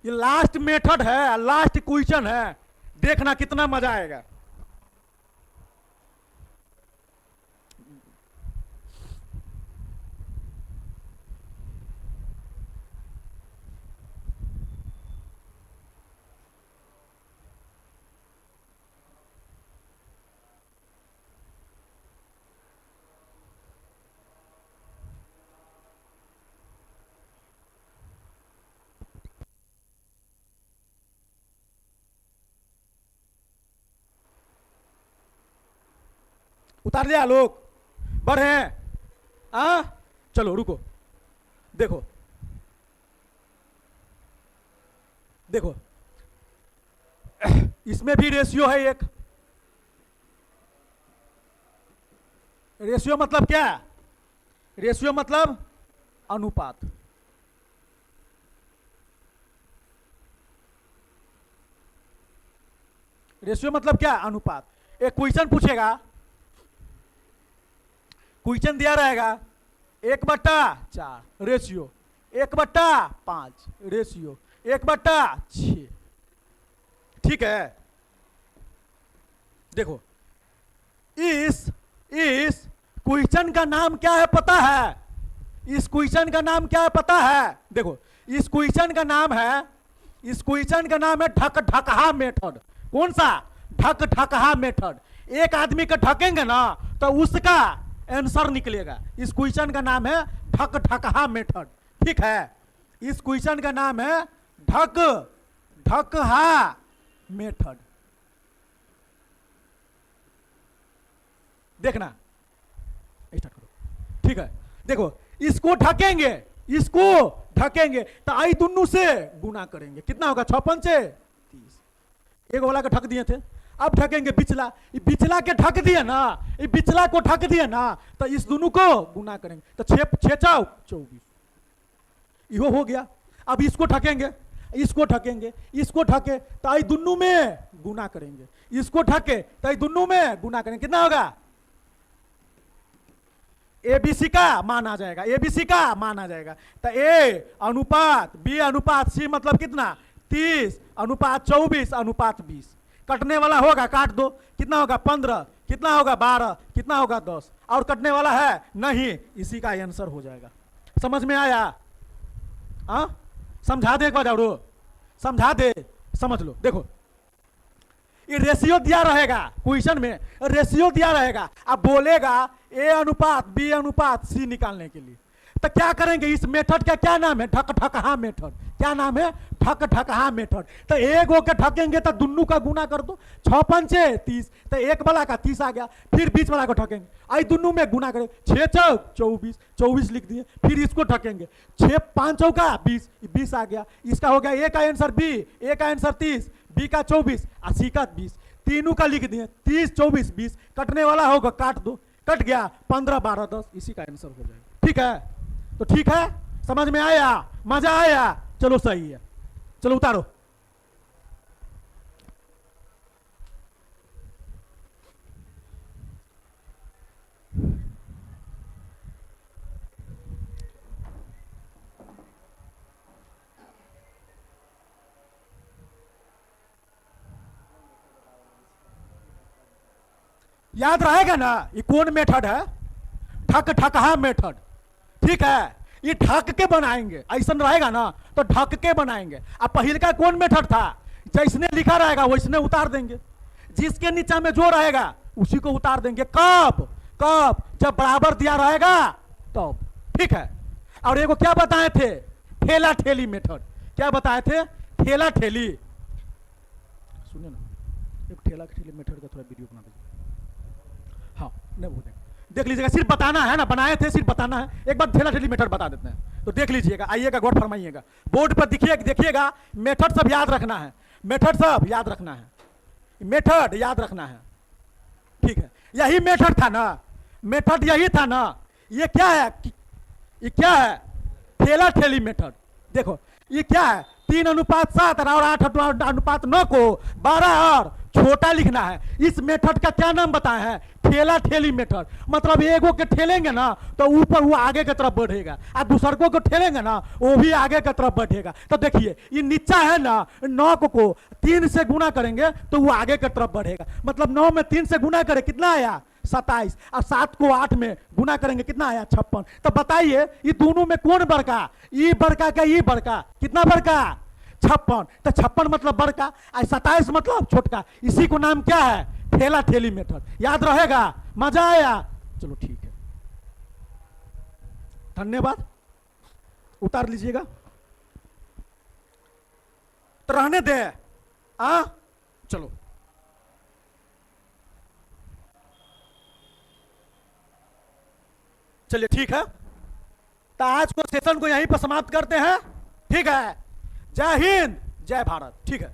ये लास्ट मेथड है, लास्ट क्वेश्चन है, देखना कितना मजा आएगा। उतार लिया लोग, बढ़े हैं? चलो रुको, देखो देखो, इसमें भी रेशियो है एक। रेशियो मतलब क्या? रेशियो मतलब अनुपात। रेशियो मतलब क्या? अनुपात। एक क्वेश्चन पूछेगा, क्वेश्चन दिया रहेगा 1/4 रेशियो, 1/5 रेशियो, 1/6। ठीक है, देखो इस क्वेश्चन का नाम क्या है पता है? इस क्वेश्चन का नाम क्या है पता है? देखो इस क्वेश्चन का नाम है, इस क्वेश्चन का नाम है ढक ढकहा मेथड। कौन सा? ढक ढकहा मेथड। एक आदमी का ढकेंगे ना तो उसका आंसर निकलेगा। इस क्वेश्चन का नाम है ढक ढकहा मेथड। ठीक है, इस क्वेश्चन का नाम है ढक ढकहा मेथड। देखना, स्टार्ट करो। ठीक है, देखो इसको ढकेंगे, इसको ढकेंगे तो आई दोनों से गुना करेंगे, कितना होगा? 6 पंचे 30। एक वाला का ढक दिए थे, अब ढकेंगे बिचला, बिचला के ढक दिए ना, ये बिचला को ढक दिए ना तो इस दोनों को गुना करेंगे तो 6 चौक 24। यो हो गया। अब इसको ढकेंगे, इसको ढकेंगे, इसको ढके तो आई दोनों में गुना करेंगे, इसको ढके तो आई दोनों में गुना करेंगे, कितना होगा? एबीसी का मान आ जाएगा, एबीसी का मान आ जाएगा। तो ए अनुपात बी अनुपात सी मतलब कितना? 30 अनुपात 24 अनुपात 20। कटने वाला होगा, काट दो, कितना होगा? 15, कितना होगा? 12, कितना होगा? 10। और कटने वाला है नहीं, इसी का आंसर हो जाएगा। समझ में आया? समझा दे एक बार और, समझा दे, समझ लो। देखो ये रेशियो दिया रहेगा, क्वेश्चन में रेशियो दिया रहेगा, अब बोलेगा ए अनुपात बी अनुपात सी निकालने के लिए। तो क्या करेंगे? इस मेथड का क्या नाम है? ढक ढकहा मेथड। क्या नाम है? ढक ढकहा मेथड। तो एक हो के ढकेंगे तो दोनों का गुना कर दो, 6 पंचे 30, तो एक वाला का 30 आ गया, फिर बीच वाला को ढकेंगे, आई दोनों में गुना करें, 6 चौक 24, 24 लिख दिए, फिर इसको ढकेंगे, 6 5 चौका 20, 20 आ गया। इसका हो गया ए का आंसर बी, ए का आंसर 30, बी का 24 और सी का 20। तीनों का लिख दिए, 30 24 20। कटने वाला होगा, काट दो, कट गया, 15 12 10, इसी का आंसर हो जाएगा। ठीक है, तो ठीक है, समझ में आया? मजा आया? चलो सही है, चलो उतारो। याद रहेगा ना ये कौन मेथड है? ठक ठकहा मेथड। ठीक है, ये ढक के बनाएंगे, ऐसा रहेगा ना तो ढक के बनाएंगे। अब पहिल का कौन मेथड था? जैसने लिखा रहेगा वैसने उतार देंगे, जिसके नीचे में जो रहेगा उसी को उतार देंगे। कब? कब? जब बराबर दिया रहेगा तब। ठीक है, और एगो क्या बताए थे? ठेला ठेली मेथड। क्या बताए थे? ठेला ठेली। सुनिए ना, एक ठेला ठेली मेथड का थोड़ा वीडियो बना दीजिए। हाँ, नहीं वो देख लीजिएगा, सिर्फ बताना है ना, बनाए थे सिर्फ बताना है। एक बार ठेला ठेली मेथड बता देते हैं तो देख लीजिएगा, आइएगा गौर फरमाइएगा। बोर्ड पर देखिएगा, मेथड सब याद रखना है, मेथड सब याद रखना है, मेथड याद रखना है। ठीक है, यही मेथड था ना, मेथड यही था ना। ये क्या है? ये क्या है? ठेला ठेली मेथड। देखो ये क्या है? 3:7 और 8:9 को 12 और छोटा लिखना है। इस मेथड का क्या नाम बताए हैं? ठेला ठेली मेथड। मतलब एगो के ठेलेंगे ना तो ऊपर वो आगे की तरफ बढ़ेगा, और दूसरको को ठेलेंगे ना वो भी आगे की तरफ बढ़ेगा। तो देखिए ये नीचा है ना, 9 को 3 से गुना करेंगे तो वो आगे की तरफ बढ़ेगा। मतलब 9 में 3 से गुना करें कितना आया? 27, और 7 को 8 में गुना करेंगे कितना आया? 56। तो बताइए ये दोनों में कौन बड़का? ये बड़का का ये बड़का? कितना बड़का? 56। तो 56 मतलब बड़का, और 27 मतलब छोटका। इसी को नाम क्या है? ठेला ठेली मेथड। याद रहेगा? मजा आया? चलो ठीक है, धन्यवाद। उतार लीजिएगा तो रहने दे। चलो चलिए ठीक है, तो आज को सेशन को यहीं पर समाप्त करते हैं। ठीक है, जय हिंद जय भारत। ठीक है।